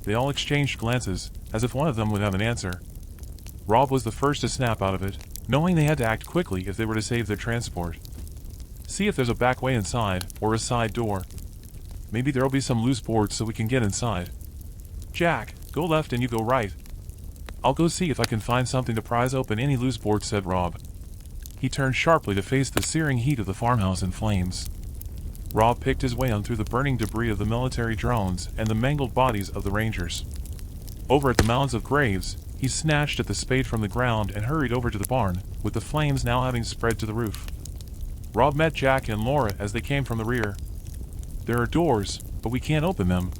They all exchanged glances, as if one of them would have an answer. Rob was the first to snap out of it, knowing they had to act quickly if they were to save their transport. See if there's a back way inside, or a side door. Maybe there'll be some loose boards so we can get inside. Jack, go left and you go right. I'll go see if I can find something to prise open any loose boards, said Rob. He turned sharply to face the searing heat of the farmhouse in flames. Rob picked his way on through the burning debris of the military drones and the mangled bodies of the Rangers. Over at the mounds of graves, he snatched at the spade from the ground and hurried over to the barn, with the flames now having spread to the roof. Rob met Jack and Laura as they came from the rear. There are doors, but we can't open them.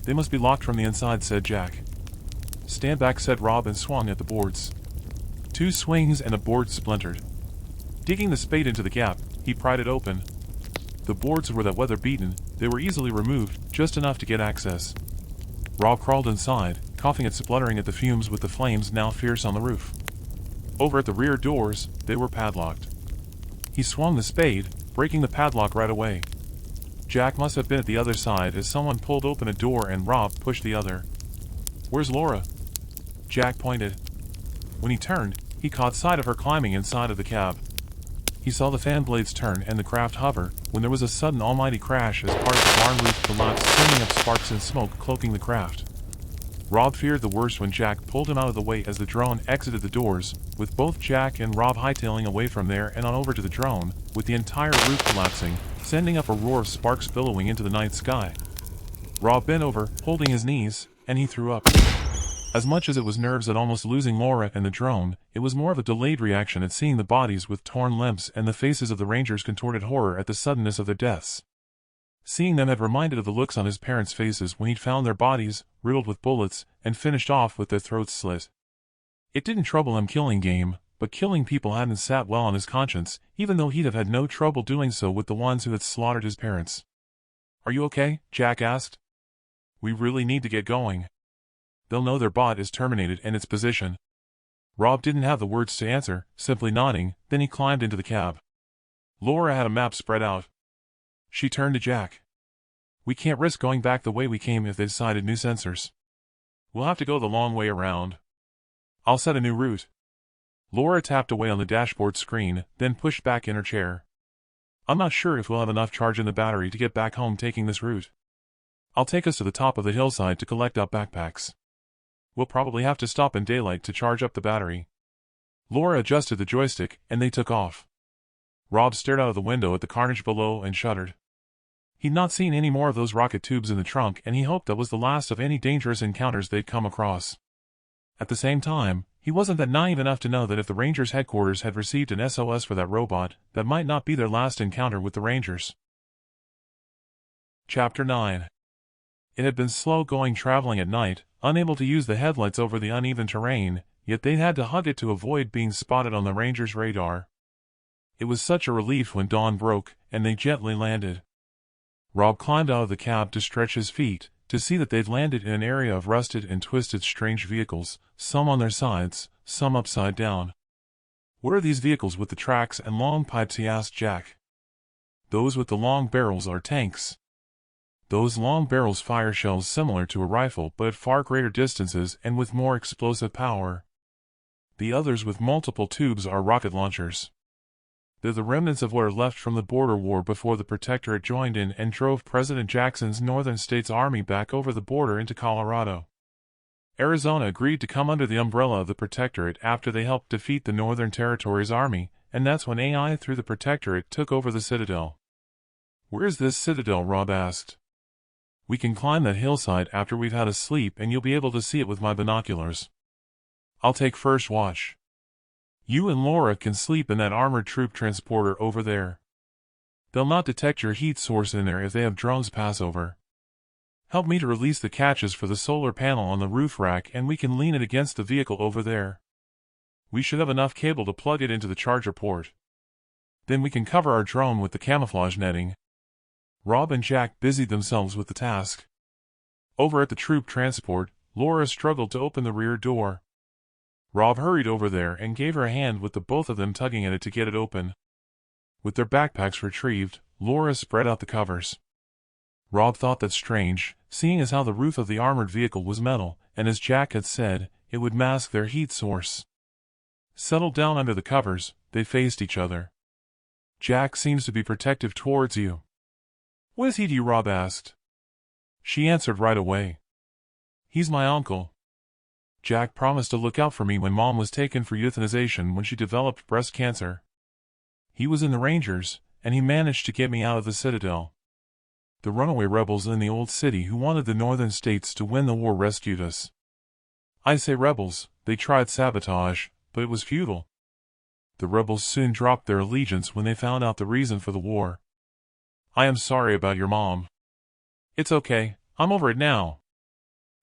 They must be locked from the inside, said Jack. Stand back, said Rob, and swung at the boards. 2 swings and a board splintered. Digging the spade into the gap, he pried it open. The boards were that weather-beaten, they were easily removed, just enough to get access. Rob crawled inside, coughing and spluttering at the fumes with the flames now fierce on the roof. Over at the rear doors, they were padlocked. He swung the spade, breaking the padlock right away. Jack must have been at the other side as someone pulled open a door and Rob pushed the other. Where's Laura? Jack pointed. When he turned, he caught sight of her climbing inside of the cab. He saw the fan blades turn and the craft hover, when there was a sudden almighty crash as part of the barn roof collapsed, sending up sparks and smoke cloaking the craft. Rob feared the worst when Jack pulled him out of the way as the drone exited the doors, with both Jack and Rob hightailing away from there and on over to the drone, with the entire roof collapsing, sending up a roar of sparks billowing into the night sky. Rob bent over, holding his knees, and he threw up. As much as it was nerves at almost losing Laura and the drone, it was more of a delayed reaction at seeing the bodies with torn limbs and the faces of the Rangers' contorted horror at the suddenness of their deaths. Seeing them had reminded of the looks on his parents' faces when he'd found their bodies, riddled with bullets, and finished off with their throats slit. It didn't trouble him killing game, but killing people hadn't sat well on his conscience, even though he'd have had no trouble doing so with the ones who had slaughtered his parents. "Are you okay?" Jack asked. "We really need to get going. They'll know their bot is terminated and its position." Rob didn't have the words to answer, simply nodding, then he climbed into the cab. Laura had a map spread out. She turned to Jack. "We can't risk going back the way we came if they decided new sensors. We'll have to go the long way around. I'll set a new route." Laura tapped away on the dashboard screen, then pushed back in her chair. "I'm not sure if we'll have enough charge in the battery to get back home taking this route. I'll take us to the top of the hillside to collect up backpacks. We'll probably have to stop in daylight to charge up the battery." Laura adjusted the joystick, and they took off. Rob stared out of the window at the carnage below and shuddered. He'd not seen any more of those rocket tubes in the trunk, and he hoped that was the last of any dangerous encounters they'd come across. At the same time, he wasn't that naive enough to know that if the Rangers' headquarters had received an SOS for that robot, that might not be their last encounter with the Rangers. Chapter 9. It had been slow-going traveling at night, unable to use the headlights over the uneven terrain, yet they'd had to hug it to avoid being spotted on the Rangers' radar. It was such a relief when dawn broke, and they gently landed. Rob climbed out of the cab to stretch his feet, to see that they'd landed in an area of rusted and twisted strange vehicles, some on their sides, some upside down. "What are these vehicles with the tracks and long pipes?" he asked Jack. "Those with the long barrels are tanks. Those long barrels fire shells similar to a rifle but at far greater distances and with more explosive power. The others with multiple tubes are rocket launchers. They're the remnants of what are left from the border war before the protectorate joined in and drove President Jackson's northern states' army back over the border into Colorado. Arizona agreed to come under the umbrella of the protectorate after they helped defeat the Northern Territory's army, and that's when AI through the protectorate took over the citadel." "Where's this citadel?" Rob asked. "We can climb that hillside after we've had a sleep and you'll be able to see it with my binoculars. I'll take first watch. You and Laura can sleep in that armored troop transporter over there. They'll not detect your heat source in there if they have drones pass over. Help me to release the catches for the solar panel on the roof rack and we can lean it against the vehicle over there. We should have enough cable to plug it into the charger port. Then we can cover our drone with the camouflage netting." Rob and Jack busied themselves with the task. Over at the troop transport, Laura struggled to open the rear door. Rob hurried over there and gave her a hand with the both of them tugging at it to get it open. With their backpacks retrieved, Laura spread out the covers. Rob thought that strange, seeing as how the roof of the armored vehicle was metal, and as Jack had said, it would mask their heat source. Settled down under the covers, they faced each other. "Jack seems to be protective towards you." "What is he to you?" Rob asked. She answered right away. "He's my uncle. Jack promised to look out for me when Mom was taken for euthanization when she developed breast cancer. He was in the Rangers, and he managed to get me out of the Citadel. The runaway rebels in the old city who wanted the northern states to win the war rescued us. I say rebels, they tried sabotage, but it was futile. The rebels soon dropped their allegiance when they found out the reason for the war. I am sorry about your mom." "It's okay, I'm over it now.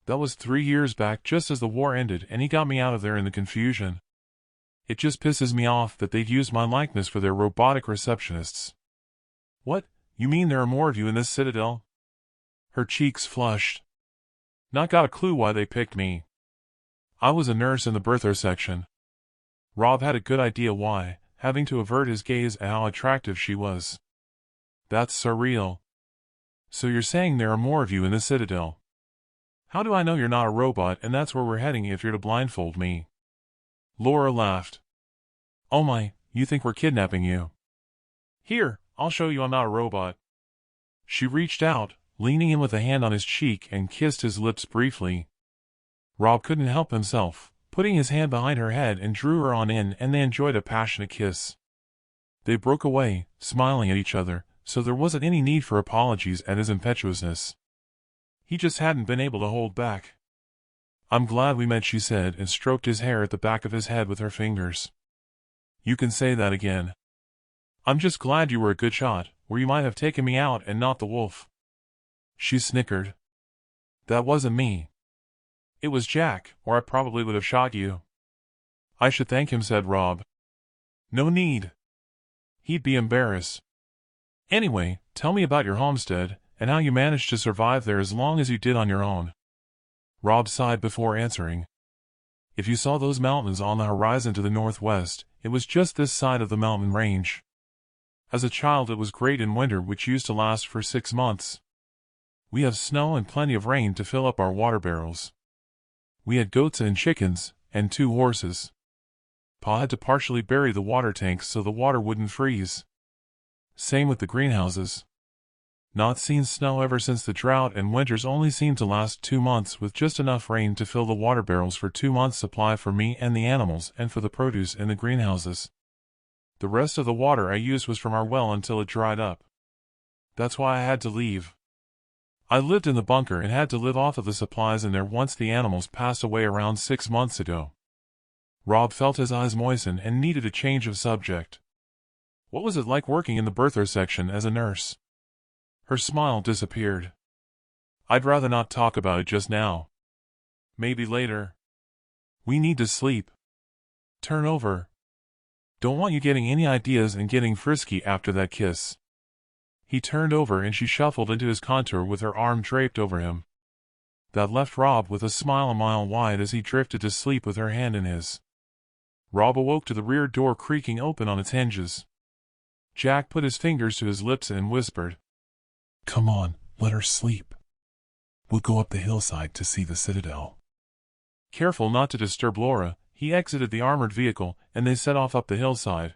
That was 3 years back just as the war ended and he got me out of there in the confusion. It just pisses me off that they'd used my likeness for their robotic receptionists." "What, you mean there are more of you in this citadel?" Her cheeks flushed. "Not got a clue why they picked me. I was a nurse in the birther section." Rob had a good idea why, having to avert his gaze at how attractive she was. "That's surreal. So you're saying there are more of you in the Citadel? How do I know you're not a robot and that's where we're heading if you're to blindfold me?" Laura laughed. "Oh my, you think we're kidnapping you? Here, I'll show you I'm not a robot." She reached out, leaning in with a hand on his cheek and kissed his lips briefly. Rob couldn't help himself, putting his hand behind her head and drew her on in and they enjoyed a passionate kiss. They broke away, smiling at each other, so there wasn't any need for apologies at his impetuousness. He just hadn't been able to hold back. "I'm glad we met," she said, and stroked his hair at the back of his head with her fingers. "You can say that again. I'm just glad you were a good shot, or you might have taken me out and not the wolf." She snickered. "That wasn't me. It was Jack, or I probably would have shot you." "I should thank him," said Rob. "No need. He'd be embarrassed. Anyway, tell me about your homestead, and how you managed to survive there as long as you did on your own." Rob sighed before answering. "If you saw those mountains on the horizon to the northwest, it was just this side of the mountain range. As a child it was great in winter, which used to last for 6 months. We have snow and plenty of rain to fill up our water barrels. We had goats and chickens, and 2 horses. Pa had to partially bury the water tanks so the water wouldn't freeze. Same with the greenhouses. Not seen snow ever since the drought, and winters only seemed to last 2 months with just enough rain to fill the water barrels for 2 months' supply for me and the animals and for the produce in the greenhouses. The rest of the water I used was from our well until it dried up. That's why I had to leave. I lived in the bunker and had to live off of the supplies in there once the animals passed away around 6 months ago." Rob felt his eyes moisten and needed a change of subject. "What was it like working in the birther section as a nurse?" Her smile disappeared. "I'd rather not talk about it just now. Maybe later. We need to sleep. Turn over. Don't want you getting any ideas and getting frisky after that kiss." He turned over and she shuffled into his contour with her arm draped over him. That left Rob with a smile a mile wide as he drifted to sleep with her hand in his. Rob awoke to the rear door creaking open on its hinges. Jack put his fingers to his lips and whispered, "Come on, let her sleep. We'll go up the hillside to see the citadel." Careful not to disturb Laura, he exited the armored vehicle, and they set off up the hillside.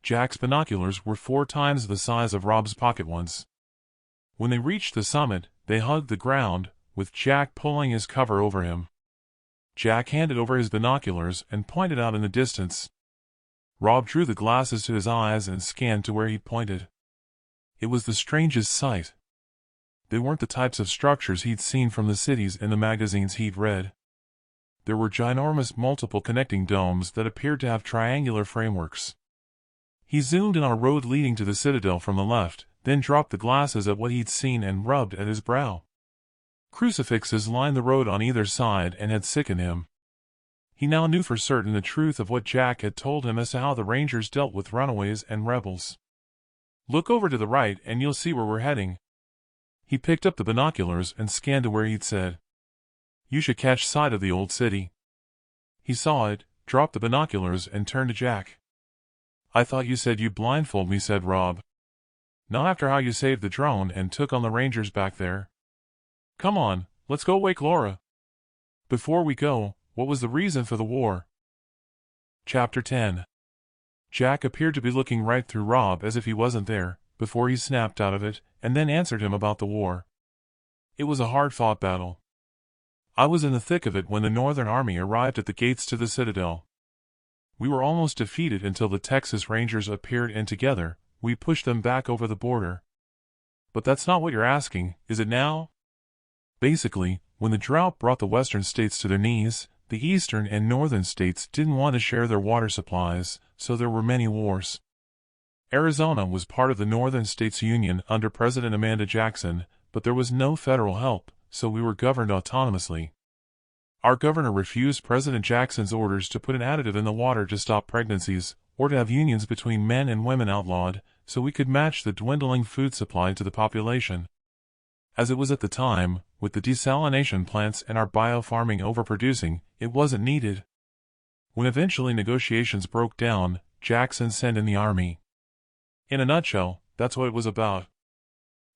Jack's binoculars were 4 times the size of Rob's pocket ones. When they reached the summit, they hugged the ground, with Jack pulling his cover over him. Jack handed over his binoculars and pointed out in the distance. Rob drew the glasses to his eyes and scanned to where he pointed. It was the strangest sight. They weren't the types of structures he'd seen from the cities in the magazines he'd read. There were ginormous multiple connecting domes that appeared to have triangular frameworks. He zoomed in on a road leading to the citadel from the left, then dropped the glasses at what he'd seen and rubbed at his brow. Crucifixes lined the road on either side and had sickened him. He now knew for certain the truth of what Jack had told him as to how the Rangers dealt with runaways and rebels. "Look over to the right and you'll see where we're heading." He picked up the binoculars and scanned to where he'd said, "You should catch sight of the old city." He saw it, dropped the binoculars and turned to Jack. "I thought you said you'd blindfold me," said Rob. "Not after how you saved the drone and took on the Rangers back there. Come on, let's go wake Laura." "Before we go, what was the reason for the war?" Chapter 10. Jack appeared to be looking right through Rob as if he wasn't there, before he snapped out of it, and then answered him about the war. "It was a hard-fought battle. I was in the thick of it when the Northern Army arrived at the gates to the citadel. We were almost defeated until the Texas Rangers appeared, and together, we pushed them back over the border." "But that's not what you're asking, is it now?" "Basically, when the drought brought the western states to their knees, the eastern and northern states didn't want to share their water supplies, so there were many wars. Arizona was part of the Northern States Union under President Amanda Jackson, but there was no federal help, so we were governed autonomously. Our governor refused President Jackson's orders to put an additive in the water to stop pregnancies, or to have unions between men and women outlawed, so we could match the dwindling food supply to the population. As it was at the time, with the desalination plants and our biofarming overproducing, it wasn't needed. When eventually negotiations broke down, Jackson sent in the army. In a nutshell, that's what it was about.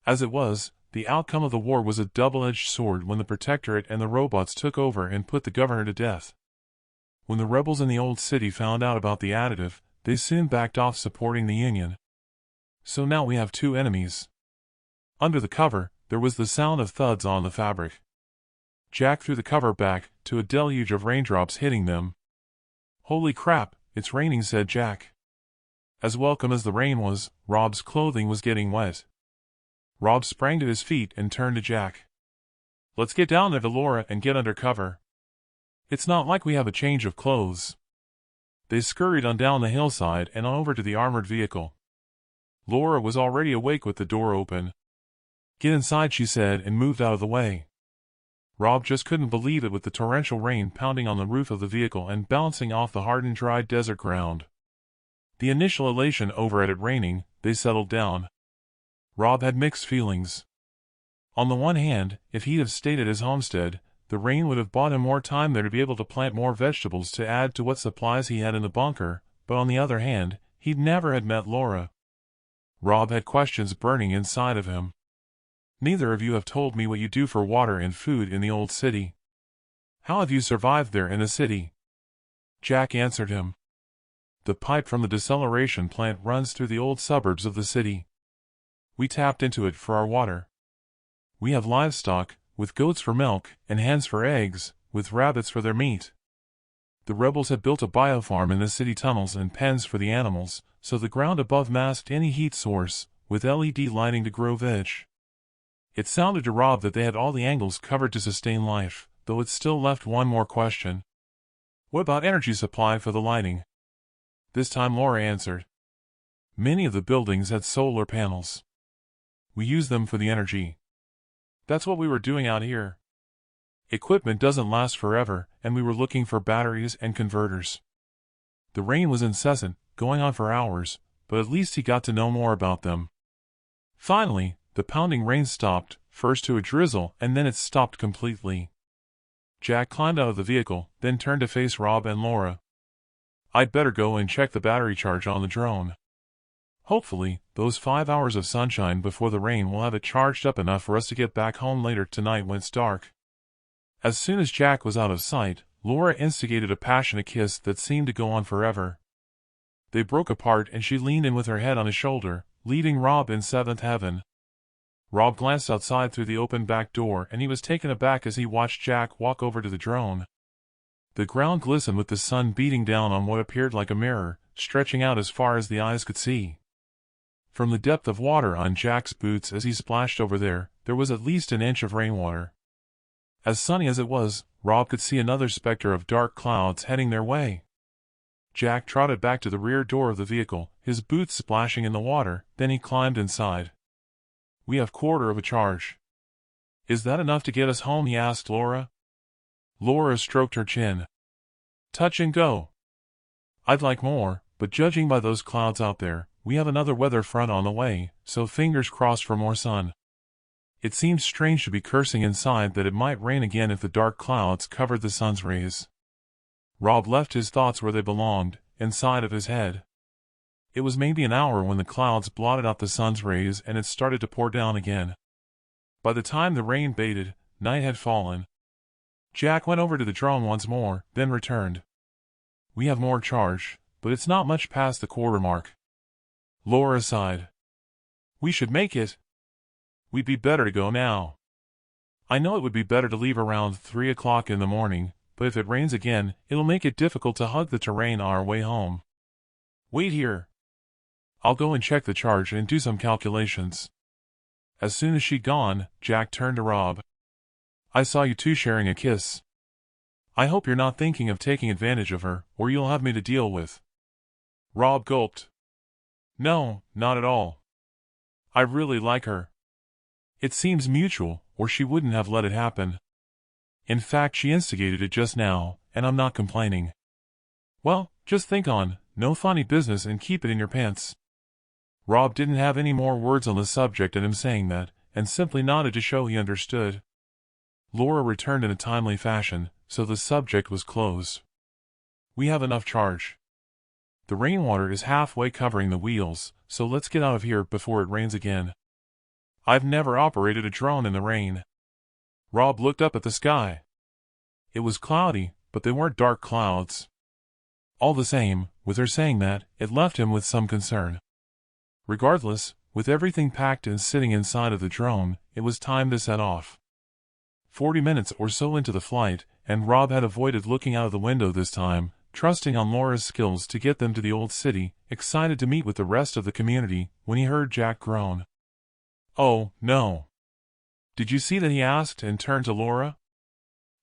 As it was, the outcome of the war was a double-edged sword when the protectorate and the robots took over and put the governor to death. When the rebels in the old city found out about the additive, they soon backed off supporting the Union. So now we have 2 enemies. Under the cover, there was the sound of thuds on the fabric. Jack threw the cover back, to a deluge of raindrops hitting them. "Holy crap, it's raining," said Jack. As welcome as the rain was, Rob's clothing was getting wet. Rob sprang to his feet and turned to Jack. "Let's get down there to Laura and get under cover." It's not like we have a change of clothes." They scurried on down the hillside and on over to the armored vehicle. Laura was already awake with the door open. "Get inside," she said, and moved out of the way. Rob just couldn't believe it with the torrential rain pounding on the roof of the vehicle and bouncing off the hardened dry desert ground. The initial elation over at it raining, they settled down. Rob had mixed feelings. On the one hand, if he'd have stayed at his homestead, the rain would have bought him more time there to be able to plant more vegetables to add to what supplies he had in the bunker, but on the other hand, he'd never had met Laura. Rob had questions burning inside of him. "Neither of you have told me what you do for water and food in the old city. How have you survived there in the city?" Jack answered him. "The pipe from the deceleration plant runs through the old suburbs of the city. We tapped into it for our water. We have livestock, with goats for milk, and hens for eggs, with rabbits for their meat. The rebels had built a biofarm in the city tunnels and pens for the animals, so the ground above masked any heat source, with LED lighting to grow veg." It sounded to Rob that they had all the angles covered to sustain life, though it still left one more question. "What about energy supply for the lighting?" This time Laura answered. "Many of the buildings had solar panels. We use them for the energy. That's what we were doing out here. Equipment doesn't last forever, and we were looking for batteries and converters." The rain was incessant, going on for hours, but at least he got to know more about them. Finally, the pounding rain stopped, first to a drizzle and then it stopped completely. Jack climbed out of the vehicle, then turned to face Rob and Laura. "I'd better go and check the battery charge on the drone. Hopefully, those 5 hours of sunshine before the rain will have it charged up enough for us to get back home later tonight when it's dark." As soon as Jack was out of sight, Laura instigated a passionate kiss that seemed to go on forever. They broke apart and she leaned in with her head on his shoulder, leaving Rob in seventh heaven. Rob glanced outside through the open back door and he was taken aback as he watched Jack walk over to the drone. The ground glistened with the sun beating down on what appeared like a mirror, stretching out as far as the eyes could see. From the depth of water on Jack's boots as he splashed over there was at least an inch of rainwater. As sunny as it was, Rob could see another specter of dark clouds heading their way. Jack trotted back to the rear door of the vehicle, his boots splashing in the water, then he climbed inside. "We have quarter of a charge." "Is that enough to get us home?" he asked Laura. Laura stroked her chin. "Touch and go. I'd like more, but judging by those clouds out there, we have another weather front on the way, so fingers crossed for more sun." It seemed strange to be cursing inside that it might rain again if the dark clouds covered the sun's rays. Rob left his thoughts where they belonged, inside of his head. It was maybe an hour when the clouds blotted out the sun's rays and it started to pour down again. By the time the rain abated, night had fallen. Jack went over to the drone once more, then returned. "We have more charge, but it's not much past the quarter mark." Laura sighed. "We should make it. We'd be better to go now. I know it would be better to leave around 3 o'clock in the morning, but if it rains again, it'll make it difficult to hug the terrain on our way home. Wait here. I'll go and check the charge and do some calculations." As soon as she'd gone, Jack turned to Rob. "I saw you two sharing a kiss. I hope you're not thinking of taking advantage of her, or you'll have me to deal with." Rob gulped. "No, not at all. I really like her. It seems mutual, or she wouldn't have let it happen. In fact, she instigated it just now, and I'm not complaining." "Well, just think on, no funny business and keep it in your pants." Rob didn't have any more words on the subject at him saying that, and simply nodded to show he understood. Laura returned in a timely fashion, so the subject was closed. "We have enough charge. The rainwater is halfway covering the wheels, so let's get out of here before it rains again. I've never operated a drone in the rain." Rob looked up at the sky. It was cloudy, but they weren't dark clouds. All the same, with her saying that, it left him with some concern. Regardless, with everything packed and sitting inside of the drone, it was time to set off. 40 minutes or so into the flight, and Rob had avoided looking out of the window this time, trusting on Laura's skills to get them to the old city, excited to meet with the rest of the community, when he heard Jack groan. "Oh, no. Did you see that?" he asked and turned to Laura.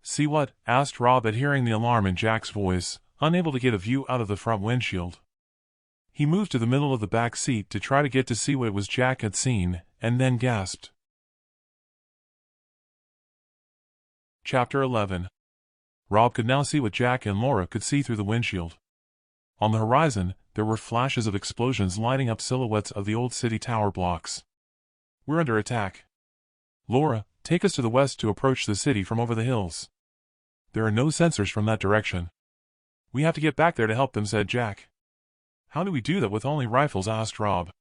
See what? Asked Rob at hearing the alarm in Jack's voice, unable to get a view out of the front windshield. He moved to the middle of the back seat to try to get to see what it was Jack had seen, and then gasped. Chapter 11. Rob could now see what Jack and Laura could see through the windshield. On the horizon, there were flashes of explosions lighting up silhouettes of the old city tower blocks. We're under attack. Laura, take us to the west to approach the city from over the hills. There are no sensors from that direction. We have to get back there to help them, said Jack. How do we do that with only rifles? Asked Rob.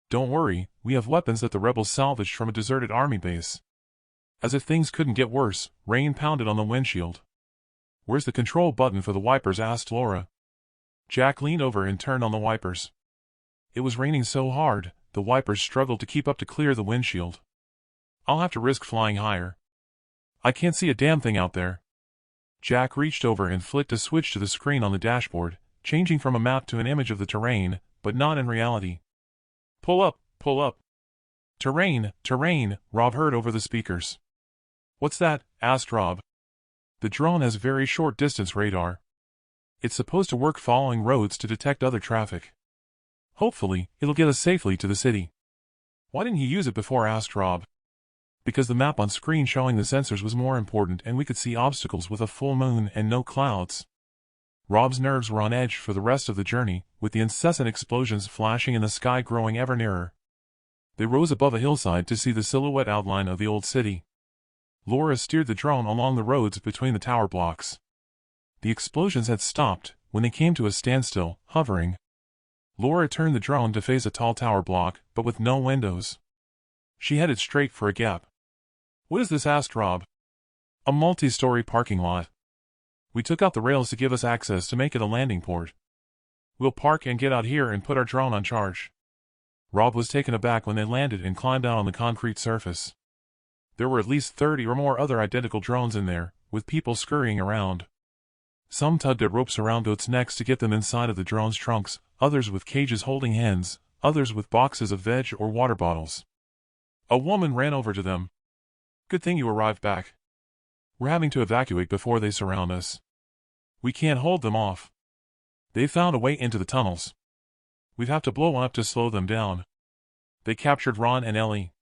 Don't worry, we have weapons that the rebels salvaged from a deserted army base. As if things couldn't get worse, rain pounded on the windshield. Where's the control button for the wipers? Asked Laura. Jack leaned over and turned on the wipers. It was raining so hard, the wipers struggled to keep up to clear the windshield. I'll have to risk flying higher. I can't see a damn thing out there. Jack reached over and flicked a switch to the screen on the dashboard, changing from a map to an image of the terrain, but not in reality. Pull up, pull up. Terrain, terrain, Rob heard over the speakers. What's that? Asked Rob. The drone has very short distance radar. It's supposed to work following roads to detect other traffic. Hopefully, it'll get us safely to the city. Why didn't he use it before? Asked Rob. Because the map on screen showing the sensors was more important and we could see obstacles with a full moon and no clouds. Rob's nerves were on edge for the rest of the journey, with the incessant explosions flashing in the sky growing ever nearer. They rose above a hillside to see the silhouette outline of the old city. Laura steered the drone along the roads between the tower blocks. The explosions had stopped when they came to a standstill, hovering. Laura turned the drone to face a tall tower block, but with no windows. She headed straight for a gap. What is this? Asked Rob. A multi-story parking lot. We took out the rails to give us access to make it a landing port. We'll park and get out here and put our drone on charge. Rob was taken aback when they landed and climbed out on the concrete surface. There were at least 30 or more other identical drones in there, with people scurrying around. Some tugged at ropes around goats' necks to get them inside of the drones' trunks, others with cages holding hens, others with boxes of veg or water bottles. A woman ran over to them. Good thing you arrived back. We're having to evacuate before they surround us. We can't hold them off. They found a way into the tunnels. We'd have to blow one up to slow them down. They captured Ron and Ellie.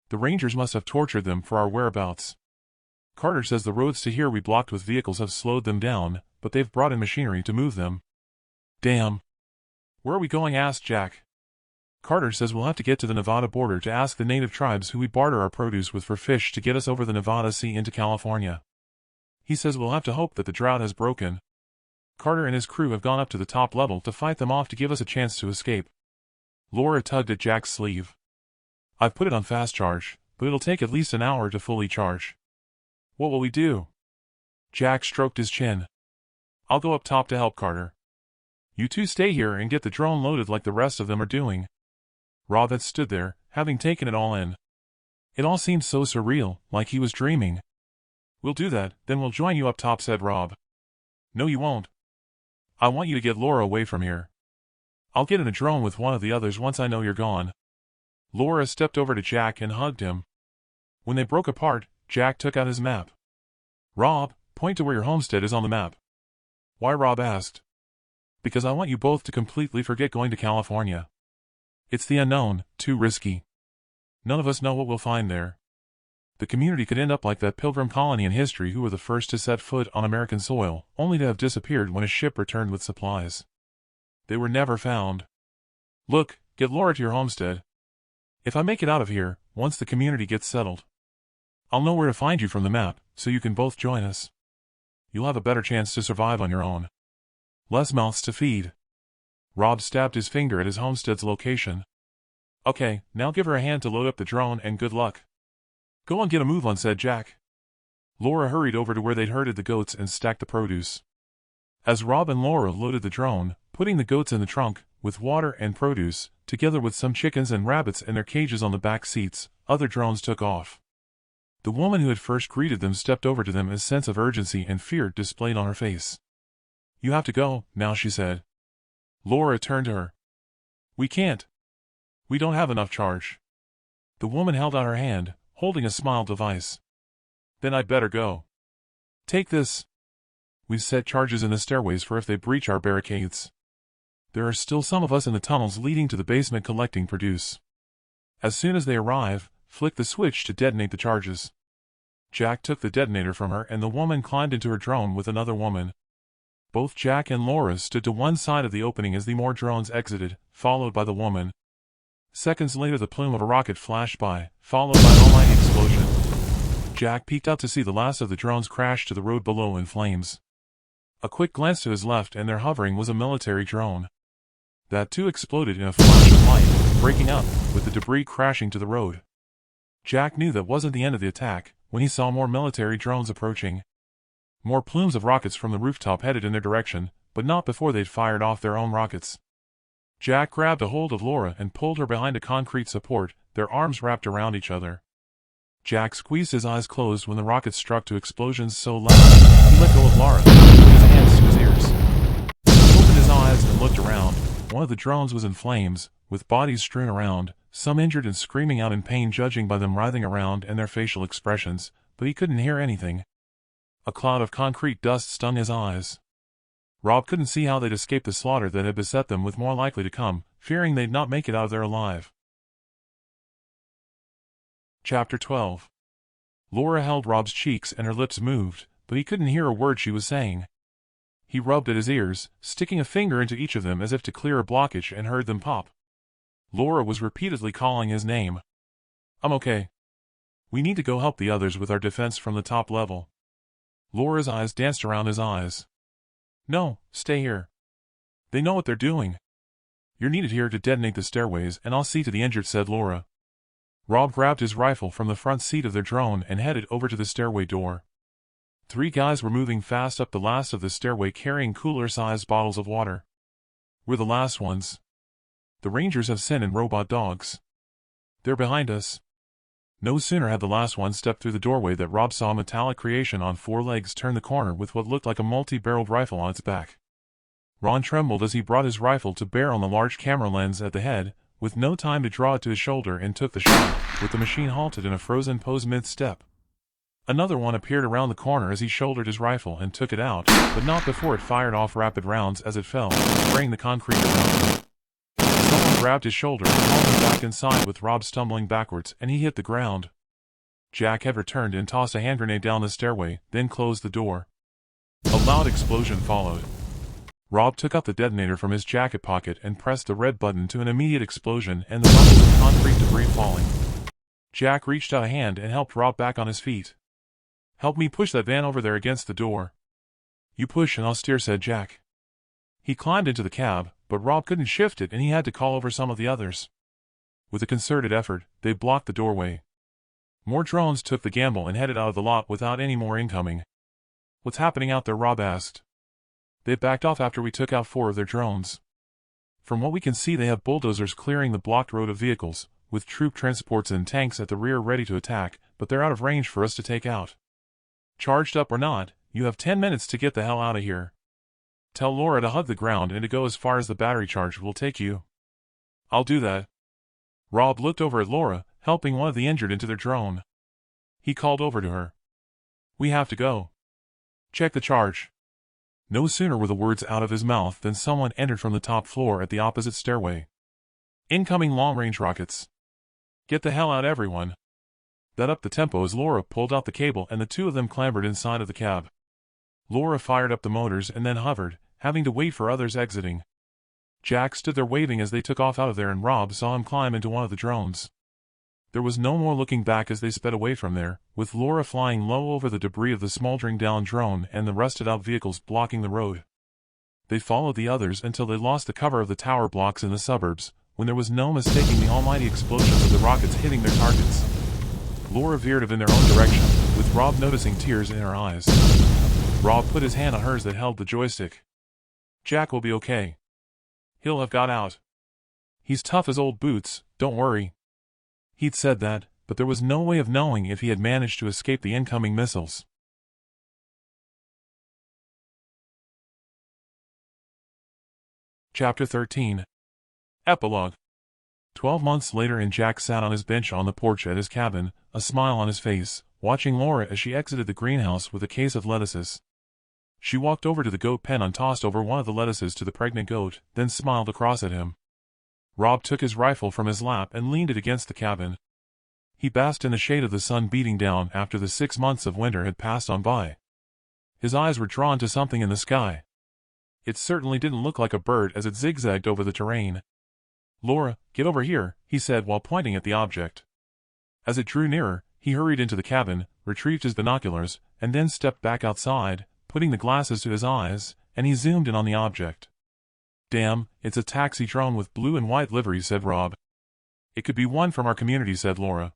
The Rangers must have tortured them for our whereabouts. Carter says the roads to here we blocked with vehicles have slowed them down, but they've brought in machinery to move them. Damn. Where are we going? Asked Jack. Carter says we'll have to get to the Nevada border to ask the native tribes who we barter our produce with for fish to get us over the Nevada Sea into California. He says we'll have to hope that the drought has broken. Carter and his crew have gone up to the top level to fight them off to give us a chance to escape. Laura tugged at Jack's sleeve. I've put it on fast charge, but it'll take at least an hour to fully charge. What will we do? Jack stroked his chin. I'll go up top to help Carter. You two stay here and get the drone loaded like the rest of them are doing. Rob had stood there, having taken it all in. It all seemed so surreal, like he was dreaming. We'll do that, then we'll join you up top, said Rob. No, you won't. I want you to get Laura away from here. I'll get in a drone with one of the others once I know you're gone. Laura stepped over to Jack and hugged him. When they broke apart, Jack took out his map. Rob, point to where your homestead is on the map. Why? Rob asked. Because I want you both to completely forget going to California. It's the unknown, too risky. None of us know what we'll find there. The community could end up like that pilgrim colony in history who were the first to set foot on American soil, only to have disappeared when a ship returned with supplies. They were never found. Look, get Laura to your homestead. If I make it out of here, once the community gets settled, I'll know where to find you from the map, so you can both join us. You'll have a better chance to survive on your own. Less mouths to feed. Rob stabbed his finger at his homestead's location. Okay, now give her a hand to load up the drone and good luck. Go and get a move on, said Jack. Laura hurried over to where they'd herded the goats and stacked the produce. As Rob and Laura loaded the drone, putting the goats in the trunk, with water and produce, together with some chickens and rabbits in their cages on the back seats, other drones took off. The woman who had first greeted them stepped over to them, a sense of urgency and fear displayed on her face. You have to go, now, she said. Laura turned to her. We can't. We don't have enough charge. The woman held out her hand, holding a smile device. Then I'd better go. Take this. We've set charges in the stairways for if they breach our barricades. There are still some of us in the tunnels leading to the basement collecting produce. As soon as they arrive, flick the switch to detonate the charges. Jack took the detonator from her and the woman climbed into her drone with another woman. Both Jack and Laura stood to one side of the opening as the more drones exited, followed by the woman. Seconds later the plume of a rocket flashed by, followed by an almighty explosion. Jack peeked out to see the last of the drones crash to the road below in flames. A quick glance to his left and there hovering was a military drone. That too exploded in a flash of light, breaking up, with the debris crashing to the road. Jack knew that wasn't the end of the attack, when he saw more military drones approaching. More plumes of rockets from the rooftop headed in their direction, but not before they'd fired off their own rockets. Jack grabbed a hold of Laura and pulled her behind a concrete support, their arms wrapped around each other. Jack squeezed his eyes closed when the rockets struck to explosions so loud, he let go of Laura, put his hands to his ears. He opened his eyes and looked around. One of the drones was in flames, with bodies strewn around, some injured and screaming out in pain judging by them writhing around and their facial expressions, but he couldn't hear anything. A cloud of concrete dust stung his eyes. Rob couldn't see how they'd escape the slaughter that had beset them with more likely to come, fearing they'd not make it out of there alive. Chapter 12. Laura held Rob's cheeks and her lips moved, but he couldn't hear a word she was saying. He rubbed at his ears, sticking a finger into each of them as if to clear a blockage and heard them pop. Laura was repeatedly calling his name. I'm okay. We need to go help the others with our defense from the top level. Laura's eyes danced around his eyes. No, stay here. They know what they're doing. You're needed here to detonate the stairways and I'll see to the injured, said Laura. Rob grabbed his rifle from the front seat of their drone and headed over to the stairway door. 3 guys were moving fast up the last of the stairway carrying cooler-sized bottles of water. We're the last ones. The Rangers have sent in robot dogs. They're behind us. No sooner had the last one stepped through the doorway that Rob saw a metallic creation on 4 legs turn the corner with what looked like a multi-barreled rifle on its back. Ron trembled as he brought his rifle to bear on the large camera lens at the head, with no time to draw it to his shoulder, and took the shot, with the machine halted in a frozen pose mid-step. Another one appeared around the corner as he shouldered his rifle and took it out, but not before it fired off rapid rounds as it fell, spraying the concrete around him. Someone grabbed his shoulder and hauled him back inside with Rob stumbling backwards, and he hit the ground. Jack had returned and tossed a hand grenade down the stairway, then closed the door. A loud explosion followed. Rob took up the detonator from his jacket pocket and pressed the red button to an immediate explosion and the bubbles of concrete debris falling. Jack reached out a hand and helped Rob back on his feet. Help me push that van over there against the door. You push and I'll steer, said Jack. He climbed into the cab, but Rob couldn't shift it and he had to call over some of the others. With a concerted effort, they blocked the doorway. More drones took the gamble and headed out of the lot without any more incoming. What's happening out there? Rob asked. They backed off after we took out 4 of their drones. From what we can see, they have bulldozers clearing the blocked road of vehicles, with troop transports and tanks at the rear ready to attack, but they're out of range for us to take out. Charged up or not, you have 10 minutes to get the hell out of here. Tell Laura to hug the ground and to go as far as the battery charge will take you. I'll do that. Rob looked over at Laura, helping one of the injured into their drone. He called over to her. We have to go. Check the charge. No sooner were the words out of his mouth than someone entered from the top floor at the opposite stairway. Incoming long-range rockets. Get the hell out, everyone. That upped the tempo as Laura pulled out the cable and the 2 of them clambered inside of the cab. Laura fired up the motors and then hovered, having to wait for others exiting. Jack stood there waving as they took off out of there and Rob saw him climb into one of the drones. There was no more looking back as they sped away from there, with Laura flying low over the debris of the smoldering down drone and the rusted-out vehicles blocking the road. They followed the others until they lost the cover of the tower blocks in the suburbs, when there was no mistaking the almighty explosions of the rockets hitting their targets. Laura veered in their own direction, with Rob noticing tears in her eyes. Rob put his hand on hers that held the joystick. Jack will be okay. He'll have got out. He's tough as old boots, don't worry. He'd said that, but there was no way of knowing if he had managed to escape the incoming missiles. Chapter 13. Epilogue. 12 months later, and Jack sat on his bench on the porch at his cabin, a smile on his face, watching Laura as she exited the greenhouse with a case of lettuces. She walked over to the goat pen and tossed over one of the lettuces to the pregnant goat, then smiled across at him. Rob took his rifle from his lap and leaned it against the cabin. He basked in the shade of the sun beating down after the 6 months of winter had passed on by. His eyes were drawn to something in the sky. It certainly didn't look like a bird as it zigzagged over the terrain. "Laura, get over here," he said while pointing at the object. As it drew nearer, he hurried into the cabin, retrieved his binoculars, and then stepped back outside, putting the glasses to his eyes, and he zoomed in on the object. "Damn, it's a taxi drone with blue and white livery," said Rob. "It could be one from our community," said Laura.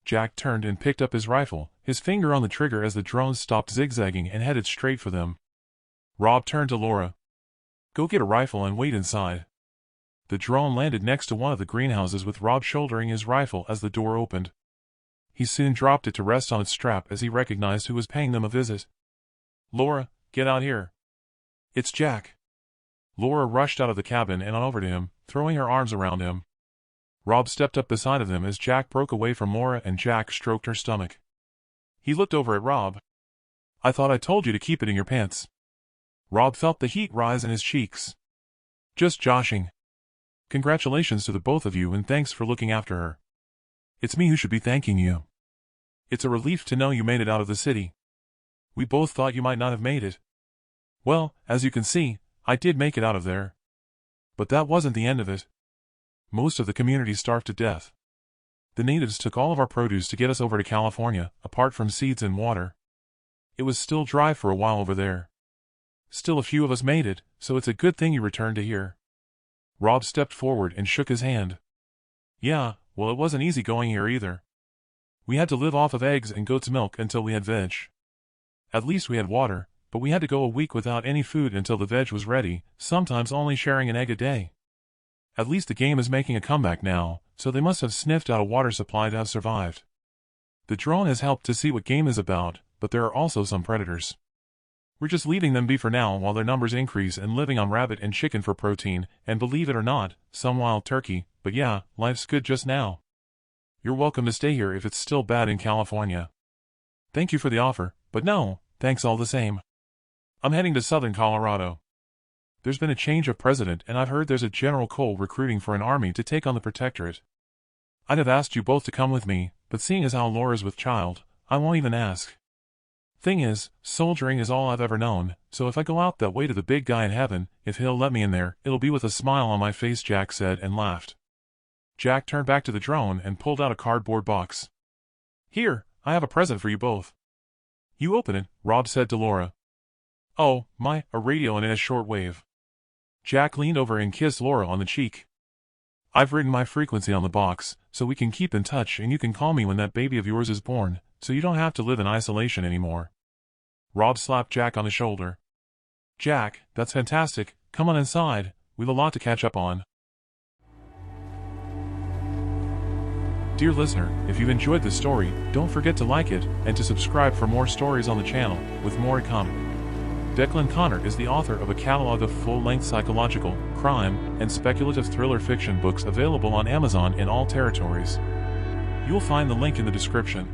Jack turned and picked up his rifle, his finger on the trigger as the drone stopped zigzagging and headed straight for them. Rob turned to Laura. "Go get a rifle and wait inside." The drone landed next to one of the greenhouses with Rob shouldering his rifle as the door opened. He soon dropped it to rest on its strap as he recognized who was paying them a visit. "Laura, get out here. It's Jack." Laura rushed out of the cabin and on over to him, throwing her arms around him. Rob stepped up beside of them as Jack broke away from Laura and Jack stroked her stomach. He looked over at Rob. "I thought I told you to keep it in your pants." Rob felt the heat rise in his cheeks. "Just joshing. Congratulations to the both of you and thanks for looking after her. It's me who should be thanking you. It's a relief to know you made it out of the city. We both thought you might not have made it. Well, as you can see, I did make it out of there. But that wasn't the end of it. Most of the community starved to death. The natives took all of our produce to get us over to California, apart from seeds and water. It was still dry for a while over there. Still a few of us made it, so it's a good thing you returned to here." Rob stepped forward and shook his hand. "Yeah, well, it wasn't easy going here either. We had to live off of eggs and goat's milk until we had veg. At least we had water, but we had to go a week without any food until the veg was ready, sometimes only sharing an egg a day. At least the game is making a comeback now, so they must have sniffed out a water supply to have survived. The drone has helped to see what game is about, but there are also some predators. We're just leaving them be for now while their numbers increase and living on rabbit and chicken for protein, and believe it or not, some wild turkey, but yeah, life's good just now. You're welcome to stay here if it's still bad in California. Thank you for the offer, but no, thanks all the same. I'm heading to southern Colorado. There's been a change of president and I've heard there's a General Cole recruiting for an army to take on the protectorate. I'd have asked you both to come with me, but seeing as how Laura's with child, I won't even ask. Thing is, soldiering is all I've ever known, so if I go out that way to the big guy in heaven, if he'll let me in there, it'll be with a smile on my face," Jack said and laughed. Jack turned back to the drone and pulled out a cardboard box. "Here, I have a present for you both." "You open it," Rob said to Laura. "Oh, a radio and a shortwave." Jack leaned over and kissed Laura on the cheek. "I've written my frequency on the box, so we can keep in touch and you can call me when that baby of yours is born, so you don't have to live in isolation anymore." Rob slapped Jack on the shoulder. "Jack, that's fantastic, come on inside, we've a lot to catch up on." Dear listener, if you've enjoyed this story, don't forget to like it, and to subscribe for more stories on the channel, with more to come. Declan Conner is the author of a catalog of full-length psychological, crime, and speculative thriller fiction books available on Amazon in all territories. You'll find the link in the description.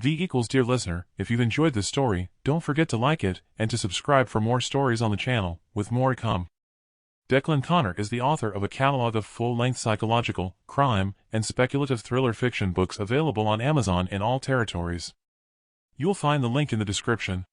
Dear listener, if you've enjoyed this story, don't forget to like it, and to subscribe for more stories on the channel, with more to come. Declan Conner is the author of a catalog of full-length psychological, crime, and speculative thriller fiction books available on Amazon in all territories. You'll find the link in the description.